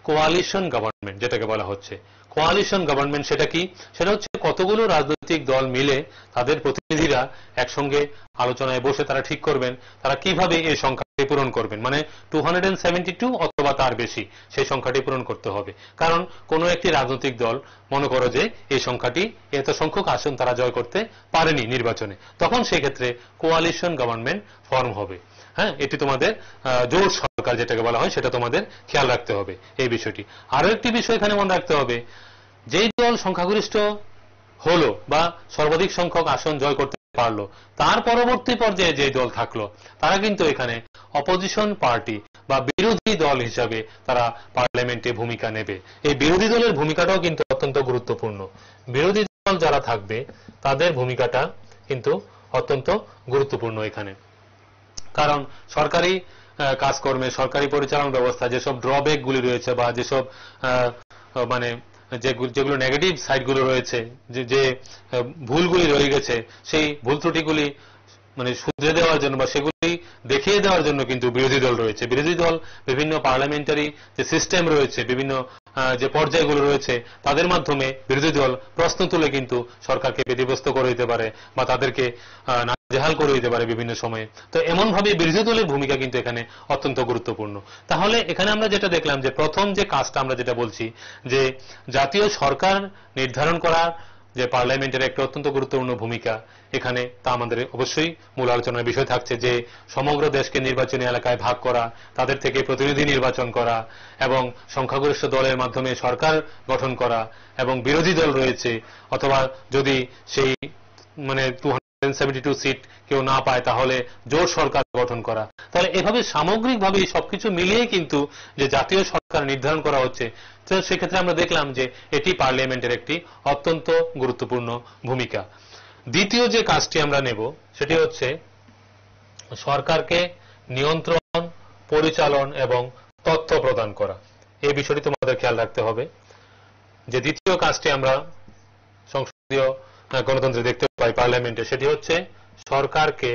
কোয়ালিশন গভর্নমেন্ট, যেটাকে বলা হচ্ছে কোয়ালিশন গভর্নমেন্ট। সেটা কি? সেটা হচ্ছে কতগুলো রাজনৈতিক দল মিলে তাদের প্রতিনিধিরা একসঙ্গে আলোচনায় বসে তারা ঠিক করবেন তারা কিভাবে এই সংখ্যাটি পূরণ করবেন, মানে 272 অথবা তার বেশি সেই সংখ্যাটি পূরণ করতে হবে। কারণ কোনো একটি রাজনৈতিক দল মনে করো যে এই সংখ্যাটি, এত সংখ্যক আসন তারা জয় করতে পারেনি নির্বাচনে, তখন সেক্ষেত্রে কোয়ালিশন গভর্নমেন্ট ফর্ম হবে। হ্যাঁ, এটি তোমাদের জোট সরকার যেটাকে বলা হয় সেটা তোমাদের খেয়াল রাখতে হবে এই বিষয়টি। আরো একটি বিষয় এখানে মনে রাখতে হবে, যেই দল সংখ্যাগরিষ্ঠ হলো বা সর্বাধিক সংখ্যক আসন জয় করতে পারলো, তার পরবর্তী পর্যায়ে যে দল থাকলো তারা কিন্তু এখানে অপোজিশন পার্টি বা বিরোধী দল হিসাবে তারা পার্লামেন্টে ভূমিকা নেবে। এই বিরোধী দলের ভূমিকাটাও কিন্তু অত্যন্ত গুরুত্বপূর্ণ। বিরোধী দল যারা থাকবে তাদের ভূমিকাটা কিন্তু অত্যন্ত গুরুত্বপূর্ণ এখানে। কারণ সরকারি কাজকর্মে, সরকারি পরিচালনা ব্যবস্থা যেসব ড্রব্যাক গুলি রয়েছে বা যেসব মানে যেগুলো নেগেটিভ সাইডগুলো রয়েছে, যে ভুলগুলি রয়ে গেছে, সেই ভুল ত্রুটিগুলি মানে শুধরে দেওয়ার জন্য বা সেগুলি দেখিয়ে দেওয়ার জন্য কিন্তু বিরোধী দল রয়েছে। বিরোধী দল বিভিন্ন পার্লামেন্টারি যে সিস্টেম রয়েছে, বিভিন্ন যে পর্যায়গুলো রয়েছে, তাদের মাধ্যমে বিরোধী দল প্রশ্ন তুলে কিন্তু সরকারকে ব্যতিব্যস্ত করে দিতে পারে বা তাদেরকে নাজেহাল করে দিতে পারে বিভিন্ন সময়ে। তো এমন ভাবে বিরোধী দলের ভূমিকা কিন্তু এখানে অত্যন্ত গুরুত্বপূর্ণ। তাহলে এখানে আমরা যেটা দেখলাম যে প্রথম যে কাজটা আমরা যেটা বলছি যে জাতীয় সরকার নির্ধারণ করার যে পার্লামেন্টের একটা অত্যন্ত গুরুত্বপূর্ণ ভূমিকা এখানে, তা আমাদের অবশ্যই মূল আলোচনার বিষয় থাকছে, যে সমগ্র দেশকে নির্বাচনী এলাকায় ভাগ করা, তাদের থেকে প্রতিনিধি নির্বাচন করা এবং সংখ্যাগরিষ্ঠ দলের মাধ্যমে সরকার গঠন করা, এবং বিরোধী দল রয়েছে অথবা যদি সেই মানে 272 সিট কেউ না পায় তাহলে জোট সরকার গঠন করা। তাহলে এভাবে সামগ্রিকভাবে সবকিছু মিলিয়ে কিন্তু যে জাতীয় সরকার নির্ধারণ করা হচ্ছে, তো সেক্ষেত্রে আমরা দেখলাম যে এটি পার্লামেন্টের একটি অত্যন্ত গুরুত্বপূর্ণ ভূমিকা। দ্বিতীয় যে কাজটি আমরা নেব সেটি হচ্ছে সরকারকে নিয়ন্ত্রণ, পরিচালন এবং তথ্য প্রদান করা। এই বিষয়টি তোমাদের খেয়াল রাখতে হবে যে দ্বিতীয় কাজটি আমরা সংসদীয় গণতন্ত্রে দেখতে পাই পার্লামেন্টে, সেটি হচ্ছে সরকারকে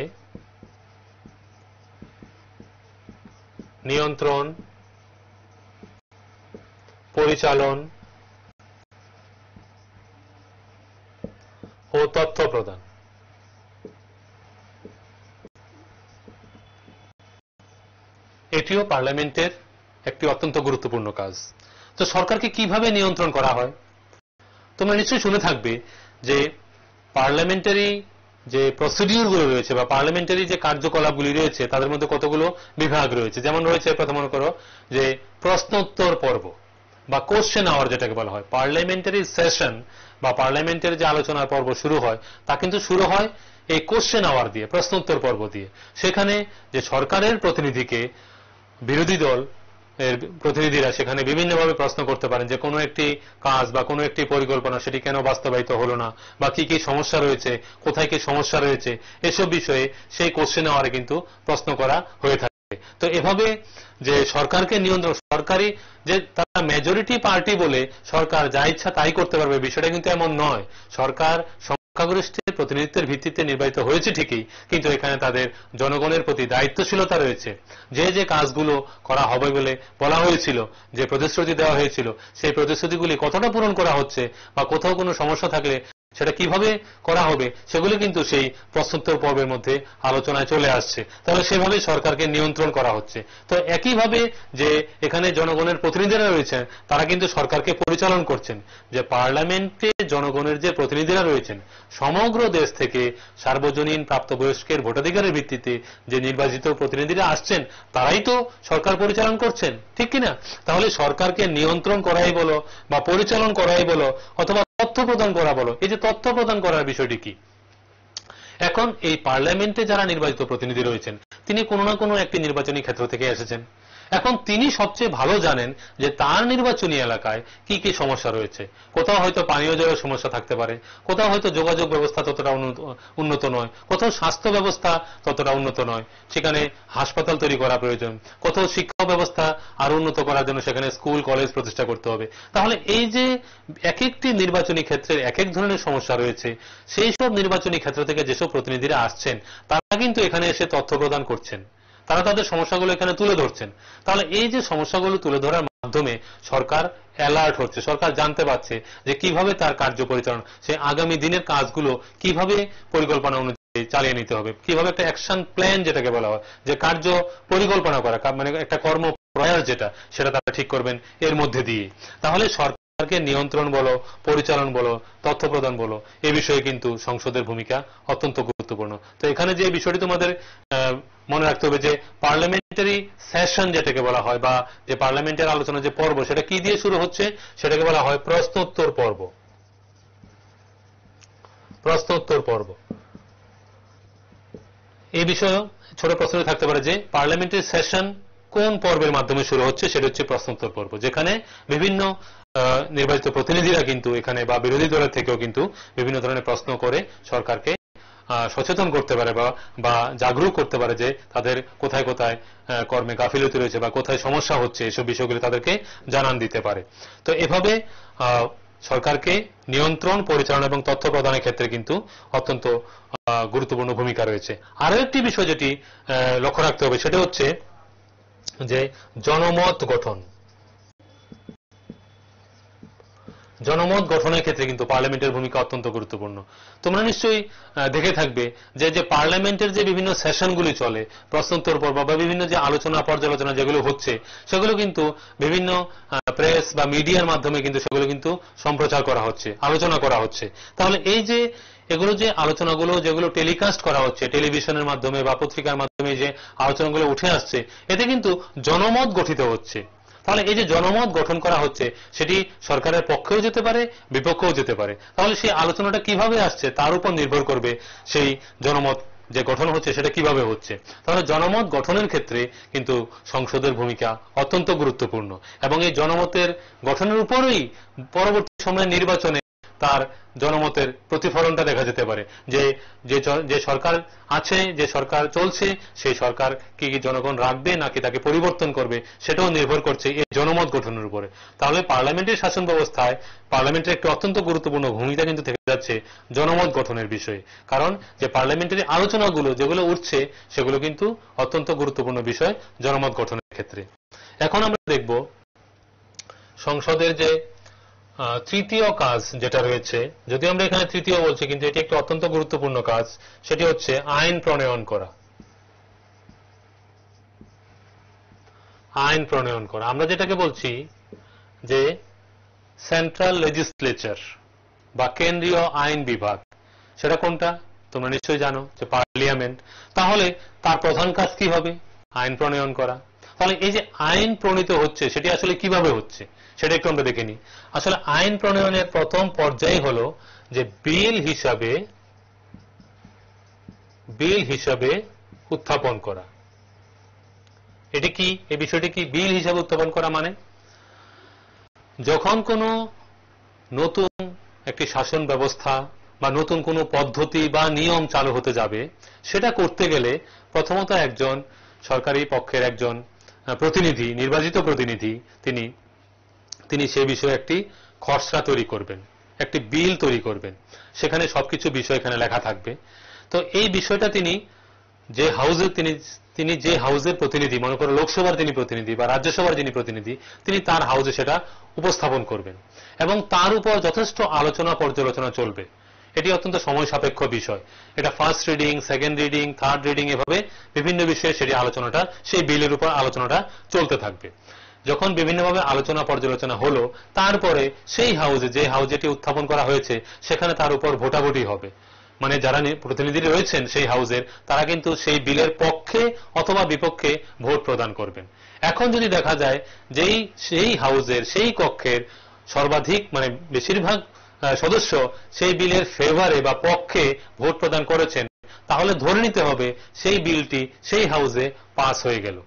নিয়ন্ত্রণ, পরিচালন ও তথ্য প্রদান। এটিও পার্লামেন্টের একটি অত্যন্ত গুরুত্বপূর্ণ কাজ। তো সরকারকে কিভাবে নিয়ন্ত্রণ করা হয়? তোমরা নিশ্চয়ই শুনে থাকবে যে পার্লামেন্টারি যে প্রসিডিউরগুলো রয়েছে বা পার্লামেন্টারি যে কার্যকলাপগুলি রয়েছে তাদের মধ্যে কতগুলো বিভাগ রয়েছে। যেমন রয়েছে প্রথম মনে করো যে প্রশ্নোত্তর পর্ব, বা কোশ্চেন আওয়ার যেটাকে বলা হয়, পার্লামেন্টারি সেশন বা পার্লামেন্টের যে আলোচনার পর্ব শুরু হয় তা কিন্তু শুরু হয় এই কোশ্চেন আওয়ার দিয়ে, প্রশ্নোত্তর পর্ব দিয়ে। সেখানে যে সরকারের প্রতিনিধিকে বিরোধী দল এর প্রতিনিধিরা সেখানে বিভিন্নভাবে প্রশ্ন করতে পারেন যে কোনো একটি কাজ বা কোনো একটি পরিকল্পনা সেটি কেন বাস্তবায়িত হলো না, বা কি কি সমস্যা রয়েছে, কোথায় কি সমস্যা রয়েছে, এসব বিষয়ে সেই কোশ্চেন আওয়ারে কিন্তু প্রশ্ন করা হয়ে থাকে। তো এভাবে যে সরকারকে নিয়ন্ত্রণ, সরকারি যে তারা মেজরিটি পার্টি বলে সরকার যা ইচ্ছা তাই করতে পারবে বিষয়টা কিন্তু এমন নয়। সরকার সংখ্যাগরিষ্ঠের প্রতিনিধিত্বের ভিত্তিতে নির্বাচিত হয়েছে ঠিকই, কিন্তু এখানে তাদের জনগণের প্রতি দায়িত্বশীলতা রয়েছে। যে যে কাজগুলো করা হবে বলে বলা হয়েছিল, যে প্রতিশ্রুতি দেওয়া হয়েছিল, সেই প্রতিশ্রুতিগুলি কতটা পূরণ করা হচ্ছে বা কোথাও কোনো সমস্যা থাকলে সেটা কিভাবে করা হবে সেগুলো কিন্তু সেই প্রশ্নোত্তর পর্বের মধ্যে আলোচনায় চলে আসছে। তাহলে সেভাবে সরকারকে নিয়ন্ত্রণ করা হচ্ছে। তো একইভাবে যে এখানে জনগণের প্রতিনিধিরা রয়েছেন তারা কিন্তু সরকারকে পরিচালন করছেন। যে পার্লামেন্টে জনগণের যে প্রতিনিধিরা রয়েছেন সমগ্র দেশ থেকে সার্বজনীন প্রাপ্তবয়স্কের ভোটাধিকারের ভিত্তিতে যে নির্বাচিত প্রতিনিধিরা আসছেন তারাই তো সরকার পরিচালন করছেন, ঠিক কিনা? তাহলে সরকারকে নিয়ন্ত্রণ করাই বলো বা পরিচালন করাই বলো অথবা তথ্য প্রদান করা বলো, এই যে তথ্য প্রদান করার বিষয়টি কি? এখন এই পার্লামেন্টে যারা নির্বাচিত প্রতিনিধি রয়েছেন তিনি কোনো না কোনো একটি নির্বাচনী ক্ষেত্র থেকে এসেছেন। এখন তিনি সবচেয়ে ভালো জানেন যে তার নির্বাচনী এলাকায় কি কি সমস্যা রয়েছে। কোথাও হয়তো পানীয় জলের সমস্যা থাকতে পারে, কোথাও হয়তো যোগাযোগ ব্যবস্থা ততটা উন্নত নয়, কোথাও স্বাস্থ্য ব্যবস্থা ততটা উন্নত নয়, সেখানে হাসপাতাল তৈরি করা প্রয়োজন, কোথাও শিক্ষা ব্যবস্থা আরো উন্নত করার জন্য সেখানে স্কুল কলেজ প্রতিষ্ঠা করতে হবে। তাহলে এই যে এক একটি নির্বাচনী ক্ষেত্রের এক এক ধরনের সমস্যা রয়েছে, সেই সব নির্বাচনী ক্ষেত্র থেকে যেসব প্রতিনিধিরা আসছেন তারা কিন্তু এখানে এসে তথ্য প্রদান করছেন, তারা তাদের সমস্যাগুলো এখানে তুলে ধরছেন। তাহলে এই যে সমস্যাগুলো তুলে ধরার মাধ্যমে সরকার অ্যালার্ট হচ্ছে, সরকার জানতে পারছে যে কিভাবে তার কার্য পরিচালনা, সে আগামী দিনের কাজগুলো কিভাবে পরিকল্পনা অনুযায়ী চালিয়ে নিতে হবে, কিভাবে একটা অ্যাকশন প্ল্যান যেটাকে বলা হয়, যে কার্য পরিকল্পনা করা, মানে একটা কর্ম প্রয়াস যেটা, সেটা তারা ঠিক করবেন এর মধ্যে দিয়ে। তাহলে সরকারকে নিয়ন্ত্রণ বলো, পরিচালন বলো, তথ্য প্রদান বলো, এ বিষয়ে কিন্তু সংসদের ভূমিকা অত্যন্ত গুরুত্বপূর্ণ। তো এখানে যে বিষয়টি তোমাদের মনে রাখতে হবে যে পার্লামেন্টারি সেশন যেটাকে বলা হয় বা যে পার্লামেন্টের আলোচনা যে পর্ব সেটা কি দিয়ে শুরু হচ্ছে, সেটাকে বলা হয় প্রশ্নোত্তর পর্ব। প্রশ্নোত্তর পর্ব এই বিষয়ে ছোট প্রশ্ন থাকতে পারে যে পার্লামেন্টারি সেশন কোন পর্বের মাধ্যমে শুরু হচ্ছে, সেটা হচ্ছে প্রশ্নোত্তর পর্ব, যেখানে বিভিন্ন নির্বাচিত প্রতিনিধিরা কিন্তু এখানে বা বিরোধী দলের থেকেও কিন্তু বিভিন্ন ধরনের প্রশ্ন করে সরকারকে সচেতন করতে পারে বা জাগরুক করতে পারে যে তাদের কোথায় কোথায় কর্মে গাফিলতি রয়েছে বা কোথায় সমস্যা হচ্ছে, এসব বিষয়গুলি তাদেরকে জানান দিতে পারে। তো এভাবে সরকারকে নিয়ন্ত্রণ, পরিচালনা এবং তথ্য প্রদানের ক্ষেত্রে কিন্তু অত্যন্ত গুরুত্বপূর্ণ ভূমিকা রয়েছে। আরো একটি বিষয় যেটি লক্ষ্য রাখতে হবে সেটা হচ্ছে যে জনমত গঠন। জনমত গঠনের ক্ষেত্রে কিন্তু পার্লামেন্টের ভূমিকা অত্যন্ত গুরুত্বপূর্ণ। তোমরা নিশ্চয়ই দেখে থাকবে যে পার্লামেন্টের যে বিভিন্ন সেশনগুলি চলে, প্রশ্নোত্তর পর্ব বা বিভিন্ন যে আলোচনা পর্যালোচনা যেগুলো হচ্ছে, সেগুলো কিন্তু বিভিন্ন প্রেস বা মিডিয়ার মাধ্যমে কিন্তু সেগুলো কিন্তু সম্প্রচার করা হচ্ছে, আলোচনা করা হচ্ছে। তাহলে এই যে এগুলো যে আলোচনাগুলো যেগুলো টেলিকাস্ট করা হচ্ছে টেলিভিশনের মাধ্যমে বা পত্রিকার মাধ্যমে, যে আলোচনাগুলো উঠে আসছে, এতে কিন্তু জনমত গঠিত হচ্ছে। তাহলে এই যে জনমত গঠন করা হচ্ছে সেটি সরকারের পক্ষেও যেতে পারে, বিপক্ষেও যেতে পারে। তাহলে সেই আলোচনাটা কিভাবে আসছে তার উপর নির্ভর করবে সেই জনমত যে গঠন হচ্ছে সেটা কিভাবে হচ্ছে। তাহলে জনমত গঠনের ক্ষেত্রে কিন্তু সংসদের ভূমিকা অত্যন্ত গুরুত্বপূর্ণ, এবং এই জনমতের গঠনের উপরেই পরবর্তী সময়ে নির্বাচনে তার জনমতের প্রতিফলনটা দেখা যেতে পারে। যে সরকার আছে, যে সরকার চলছে, সেই সরকার কি জনগণ রাখবে নাকি তাকে পরিবর্তন করবে, সেটাও নির্ভর করছে এই জনমত গঠনের উপরে। তাহলে পার্লামেন্টের শাসন ব্যবস্থায় পার্লামেন্টের একটি অত্যন্ত গুরুত্বপূর্ণ ভূমিকা কিন্তু থেকে যাচ্ছে জনমত গঠনের বিষয়ে। কারণ যে পার্লামেন্টারি আলোচনাগুলো যেগুলো উঠছে সেগুলো কিন্তু অত্যন্ত গুরুত্বপূর্ণ বিষয় জনমত গঠনের ক্ষেত্রে। এখন আমরা দেখব সংসদের যে তৃতীয় কাজ যেটা রয়েছে, যদিও আমরা এখানে তৃতীয় বলছি কিন্তু এটি একটি অত্যন্ত গুরুত্বপূর্ণ কাজ, সেটি হচ্ছে আইন প্রণয়ন করা। আইন প্রণয়ন করা, আমরা যেটাকে বলছি যে সেন্ট্রাল লেজিসলেচার বা কেন্দ্রীয় আইন বিভাগ, সেটা কোনটা তোমরা নিশ্চয়ই জানো, যে পার্লামেন্ট। তাহলে তার প্রধান কাজ কি হবে? আইন প্রণয়ন করা। তাহলে এই যে আইন প্রণীত হচ্ছে সেটি আসলে কিভাবে হচ্ছে সেটা একটু আমরা দেখে নিই। আসলে আইন প্রণয়নের প্রথম পর্যায় হলো যে বিল হিসাবে উত্থাপন করা। এটি কি, এই বিষয়টি কি? বিল হিসাবে উত্থাপন করা মানে যখন কোনো নতুন একটি শাসন ব্যবস্থা বা নতুন কোনো পদ্ধতি বা নিয়ম চালু হতে যাবে, সেটা করতে গেলে প্রথমত একজন সরকারি পক্ষের একজন প্রতিনিধি, নির্বাচিত প্রতিনিধি, তিনি সে বিষয়ে একটি খসড়া তৈরি করবেন, একটি বিল তৈরি করবেন। সেখানে সবকিছু বিষয় এখানে লেখা থাকবে। তো এই বিষয়টা তিনি যে হাউজের প্রতিনিধি, মনে করো লোকসভার তিনি প্রতিনিধি বা রাজ্যসভার যিনি প্রতিনিধি, তিনি তার হাউজে সেটা উপস্থাপন করবেন এবং তার উপর যথেষ্ট আলোচনা পর্যালোচনা চলবে। এটি অত্যন্ত সময় সাপেক্ষ বিষয়। এটা first reading, second reading, third reading, এভাবে বিভিন্ন বিষয়ে সেই বিলের উপর আলোচনাটা চলতে থাকবে। যখন বিভিন্নভাবে আলোচনা পর্যালোচনা হলো, তারপরে সেই হাউজে, যে হাউজেটি উত্থাপন করা হয়েছে, সেখানে তার উপর ভোটাভুটি হবে। মানে যারা প্রতিনিধি রয়েছেন সেই হাউজের, তারা কিন্তু সেই বিলের পক্ষে অথবা বিপক্ষে ভোট প্রদান করবেন। এখন যদি দেখা যায় সেই হাউজের, সেই কক্ষের সর্বাধিক মানে বেশিরভাগ সদস্য সেই বিলের ফেভারে বা পক্ষে ভোট প্রদান করেছেন, তাহলে ধরে নিতে হবে সেই বিলটি সেই হাউজে পাস হয়ে গেল।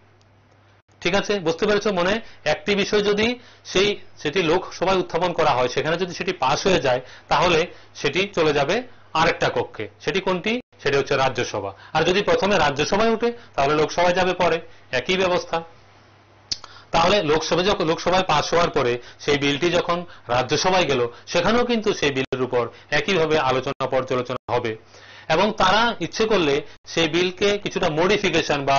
ঠিক আছে, বুঝতে পেরেছ? মনে একটি বিষয় যদি সেটি লোকসভায় উত্থাপন করা হয়, সেখানে যদি সেটি পাস হয়ে যায়, তাহলে সেটি চলে যাবে আরেকটা কক্ষে। সেটি কোনটি? সেটি হচ্ছে রাজ্যসভা। আর যদি প্রথমে রাজ্যসভায় উঠে, তাহলে লোকসভায় যাবে পরে, একই ব্যবস্থা। তাহলে লোকসভায় পাস হওয়ার পরে সেই বিলটি যখন রাজ্যসভায় গেল, সেখানেও কিন্তু সেই বিলের উপর একইভাবে আলোচনা পর্যালোচনা হবে এবং তারা ইচ্ছে করলে সেই বিলকে কিছুটা মডিফিকেশন বা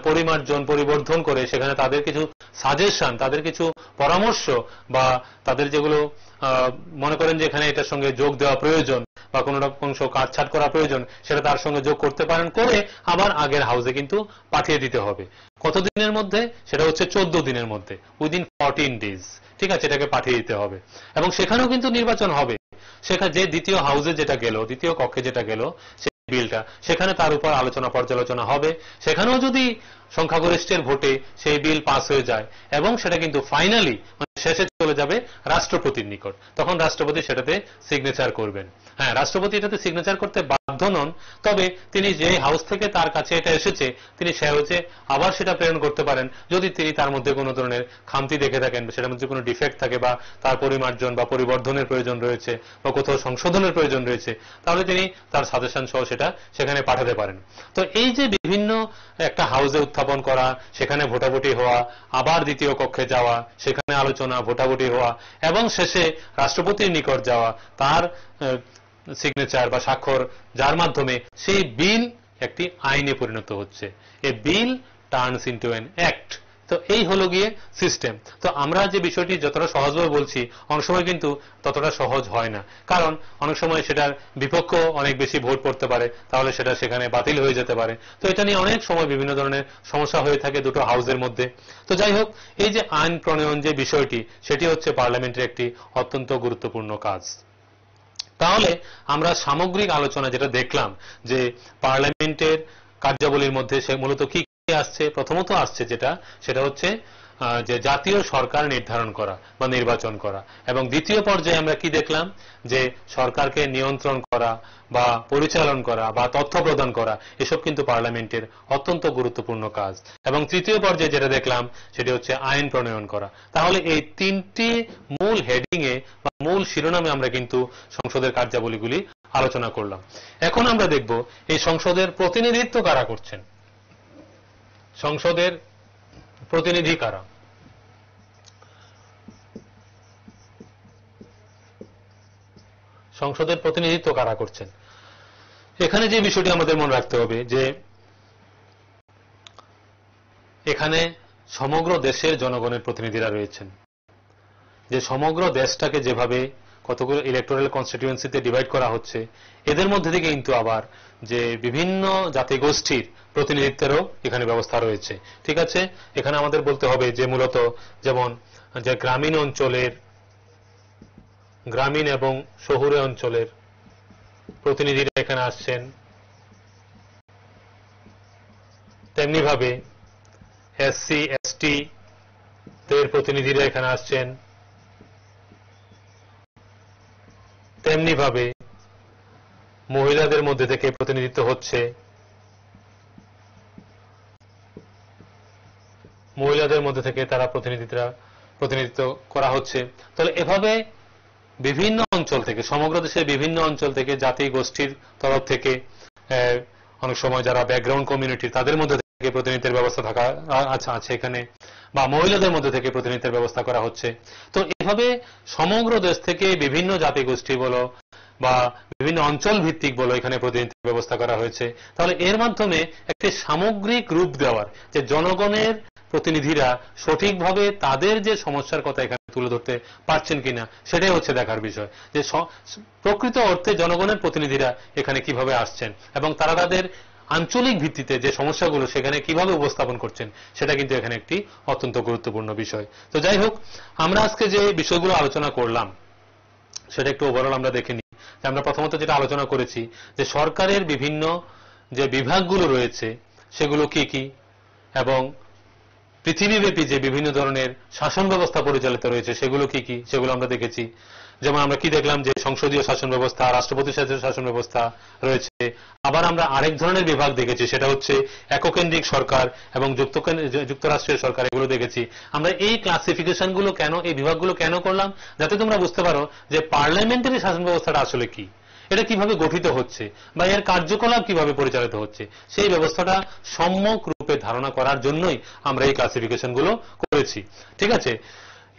পরিমার্জন, পরিবর্ধন করে সেখানে তাদের কিছু সাজেশন, তাদের কিছু পরামর্শ বা তাদের যেগুলো মনে করেন যে এখানে এটার সঙ্গে যোগ দেওয়া প্রয়োজন বা কোনো অংশ কাটছাট করা প্রয়োজন, সেটা তার সঙ্গে যোগ করতে পারেন, করে আবার আগের হাউসে কিন্তু পাঠিয়ে দিতে হবে। কতদিনের মধ্যে? সেটা হচ্ছে 14 দিনের মধ্যে, উইদিন 14 ডেজ। ঠিক আছে, এটাকে পাঠিয়ে দিতে হবে এবং সেখানেও কিন্তু নির্বাচন হবে। সেখানে যে দ্বিতীয় হাউসে যেটা গেল, দ্বিতীয় কক্ষে যেটা গেল সেই বিলটা, সেখানে তার উপর আলোচনা পর্যালোচনা হবে। সেখানেও যদি সংখ্যাগরিষ্ঠের ভোটে সেই বিল পাস হয়ে যায় এবং সেটা কিন্তু ফাইনালি শেষে চলে যাবে রাষ্ট্রপতির নিকট, তখন রাষ্ট্রপতি সেটাতে সিগনেচার করবেন। হ্যাঁ, রাষ্ট্রপতি এটাতে সিগনেচার করতে বাধ্য নন, তবে তিনি যে হাউস থেকে তার কাছে এটা এসেছে, তিনি সে হাউসে আবার সেটা প্রেরণ করতে পারেন যদি তিনি তার মধ্যে কোনো ধরনের খামতি দেখে থাকেন, সেটার মধ্যে কোনো ডিফেক্ট থাকে বা তার পরিমার্জন বা পরিবর্ধনের প্রয়োজন রয়েছে বা কোথাও সংশোধনের প্রয়োজন রয়েছে, তাহলে তিনি তার সাজেশন সহ সেটা সেখানে পাঠাতে পারেন। তো এই যে বিভিন্ন একটা হাউসে উত্থাপন করা, সেখানে ভোটাভুটি হওয়া, আবার দ্বিতীয় কক্ষে যাওয়া, সেখানে আলোচনা, ভোটাভুটি হওয়া এবং শেষে রাষ্ট্রপতির নিকট যাওয়া, তার সিগনেচার বা স্বাক্ষর, যার মাধ্যমে সেই বিল একটি আইনে পরিণত হচ্ছে। এ বিল টার্নস ইনটু অ্যান অ্যাক্ট। তো এই হলো গিয়ে সিস্টেম। তো আমরা যে বিষয়টি যতটা সহজভাবে বলছি, অনেক সময় কিন্তু ততটা সহজ হয় না, কারণ অনেক সময় সেটার বিপক্ষ অনেক বেশি ভোট পড়তে পারে, তাহলে সেটা সেখানে বাতিল হয়ে যেতে পারে। তো এটা নিয়ে অনেক সময় বিভিন্ন ধরনের সমস্যা হয়ে থাকে দুটো হাউসের মধ্যে। তো যাই হোক, এই যে আইন প্রণয়ন যে বিষয়টি, সেটি হচ্ছে পার্লামেন্টের একটি অত্যন্ত গুরুত্বপূর্ণ কাজ। তাহলে আমরা সামগ্রিক আলোচনা যেটা দেখলাম যে পার্লামেন্টের কার্যাবলীর মধ্যে সে মূলত কি আসছে, প্রথমত আসছে সেটা হচ্ছে যে জাতীয় সরকার নির্ধারণ করা বা নির্বাচন করা, এবং দ্বিতীয় পর্যায়ে আমরা কি দেখলাম যে সরকারকে নিয়ন্ত্রণ করা বা পরিচালন করা বা তথ্য প্রদান করা, এসব কিন্তু পার্লামেন্টের অত্যন্ত গুরুত্বপূর্ণ কাজ। এবং তৃতীয় পর্যায়ে যেটা দেখলাম সেটি হচ্ছে আইন প্রণয়ন করা। তাহলে এই তিনটি মূল হেডিং এ বা মূল শিরোনামে আমরা কিন্তু সংসদের কার্যাবলীগুলি আলোচনা করলাম। এখন আমরা দেখব এই সংসদের প্রতিনিধিত্ব কারা করছেন, সংসদের প্রতিনিধি কারা। সংসদের প্রতিনিধিত্ব কারা করছেন, এখানে যে বিষয়টি আমাদের মনে রাখতে হবে যে এখানে সমগ্র দেশের জনগণের প্রতিনিধিরা রয়েছেন। যে সমগ্র দেশটাকে যেভাবে কতগুলো ইলেকটোরাল কনস্টিটিউয়েন্সিতে ডিভাইড করা হচ্ছে, এদের মধ্যে থেকে কিন্তু আবার যে বিভিন্ন জাতিগোষ্ঠীর প্রতিনিধিত্বেরও এখানে ব্যবস্থা রয়েছে। ঠিক আছে, এখানে আমাদের বলতে হবে যে মূলত যেমন যে গ্রামীণ এবং শহুরে অঞ্চলের প্রতিনিধিরা এখানে আসছেন, তেমনিভাবে SC ST গোষ্ঠীদের প্রতিনিধিরা এখানে আসছেন, তেমনি ভাবে মহিলাদের মধ্যে থেকে প্রতিনিধিত্ব হচ্ছে, মহিলাদের মধ্যে থেকে তারা প্রতিনিধিত্ব করা হচ্ছে। তাহলে এভাবে বিভিন্ন অঞ্চল থেকে, সমগ্র দেশের বিভিন্ন অঞ্চল থেকে, জাতি গোষ্ঠীর তরফ থেকে, অনেক সময় যারা ব্যাকগ্রাউন্ড কমিউনিটি তাদের মধ্যে থেকে প্রতিনিধিত্বের ব্যবস্থা থাকা আছে এখানে, বা মহিলাদের মধ্যে থেকে প্রতিনিধিত্বের ব্যবস্থা করা হচ্ছে। তো এভাবে সমগ্র দেশ থেকে বিভিন্ন জাতি গোষ্ঠী বলো বা বিভিন্ন অঞ্চল ভিত্তিক বলো এখানে প্রতিনিধিত্বের ব্যবস্থা করা হয়েছে। তাহলে এর মাধ্যমে একটি সামগ্রিক রূপ দেওয়ার, যে জনগণের প্রতিনিধিরা সঠিকভাবে তাদের যে সমস্যার কথা এখানে তুলে ধরতে পারছেন কিনা সেটাই হচ্ছে দেখার বিষয়, যে প্রকৃত অর্থে জনগণের প্রতিনিধিরা এখানে কিভাবে আসছেন এবং তারা তাদের আঞ্চলিক ভিত্তিতে যে সমস্যাগুলো সেখানে কিভাবে উপস্থাপন করছেন সেটা কিন্তু এখানে একটি অত্যন্ত গুরুত্বপূর্ণ বিষয়। তো যাই হোক, আমরা আজকে যে বিষয়গুলো আলোচনা করলাম সেটা একটু ওভারঅল আমরা দেখে নিই। আমরা প্রথমত যেটা আলোচনা করেছি যে সরকারের বিভিন্ন যে বিভাগগুলো রয়েছে সেগুলো কি কি, এবং পৃথিবীব্যাপী যে বিভিন্ন ধরনের শাসন ব্যবস্থা পরিচালিত রয়েছে সেগুলো কি কি, সেগুলো আমরা দেখেছি। যেমন আমরা কি দেখলাম যে সংসদীয় শাসন ব্যবস্থা, রাষ্ট্রপতি শাসন ব্যবস্থা রয়েছে। আবার আমরা আরেক ধরনের বিভাগ দেখেছি, সেটা হচ্ছে এককেন্দ্রিক সরকার এবং যুক্তরাষ্ট্রীয় সরকার, এগুলো দেখেছি। আমরা এই ক্লাসিফিকেশনগুলো কেন, এই বিভাগগুলো কেন করলাম, যাতে তোমরা বুঝতে পারো যে পার্লামেন্টারি শাসন ব্যবস্থাটা আসলে কি, এটা কিভাবে গঠিত হচ্ছে বা এর কার্যকলাপ কিভাবে পরিচালিত হচ্ছে, সেই ব্যবস্থাটা সম্যক রূপে ধারণা করার জন্যই আমরা এই ক্লাসিফিকেশনগুলো করেছি। ঠিক আছে,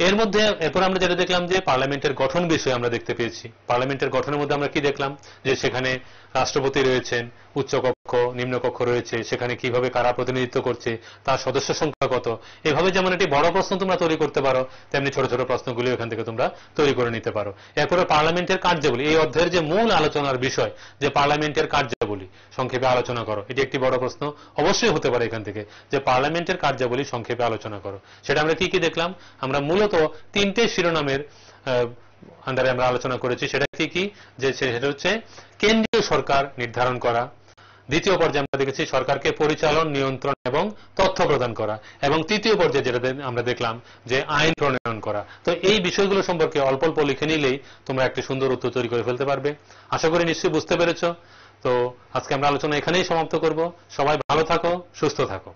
এর মধ্যে এরপর আমরা যেটা দেখলাম যে পার্লামেন্টের গঠন বিষয়ে আমরা দেখতে পেয়েছি। পার্লামেন্টের গঠনের মধ্যে আমরা কি দেখলাম, যে সেখানে রাষ্ট্রপতি রয়েছেন, উচ্চকক্ষ নিম্নকক্ষ রয়েছে, সেখানে কিভাবে কারা প্রতিনিধিত্ব করছে, তার সদস্য সংখ্যা কত। এভাবে যেমন একটি বড় প্রশ্ন তোমরা তৈরি করতে পারো, তেমনি ছোট ছোট প্রশ্নগুলি এখান থেকে তোমরা তৈরি করে নিতে পারো। এরপরে পার্লামেন্টের কার্যাবলী, এই অধ্যায়ের যে মূল আলোচনার বিষয় যে পার্লামেন্টের কার্যাবলী সংক্ষেপে আলোচনা করো, এটি একটি বড় প্রশ্ন অবশ্যই হতে পারে এখান থেকে, যে পার্লামেন্টের কার্যাবলী সংক্ষেপে আলোচনা করো। সেটা আমরা কি কি দেখলাম, আমরা মূলত তিনটে শিরোনামের আন্ডারে আমরা আলোচনা করেছি। সেটা কি কি, যে সেটা হচ্ছে কেন্দ্রীয় সরকার নির্ধারণ করা, দ্বিতীয় পর্যায়ে আমরা দেখেছি সরকারকে পরিচালন, নিয়ন্ত্রণ এবং তথ্য প্রদান করা, এবং তৃতীয় পর্যায়ে যেটা আমরা দেখলাম যে আইন প্রণয়ন করা। তো এই বিষয়গুলো সম্পর্কে অল্প অল্প লিখে নিলেই তোমরা একটি সুন্দর উত্তর তৈরি করে ফেলতে পারবে। আশা করি নিশ্চয়ই বুঝতে পেরেছ। তো আজকে আমরা আলোচনা এখানেই সমাপ্ত করব। সবাই ভালো থাকো, সুস্থ থাকো।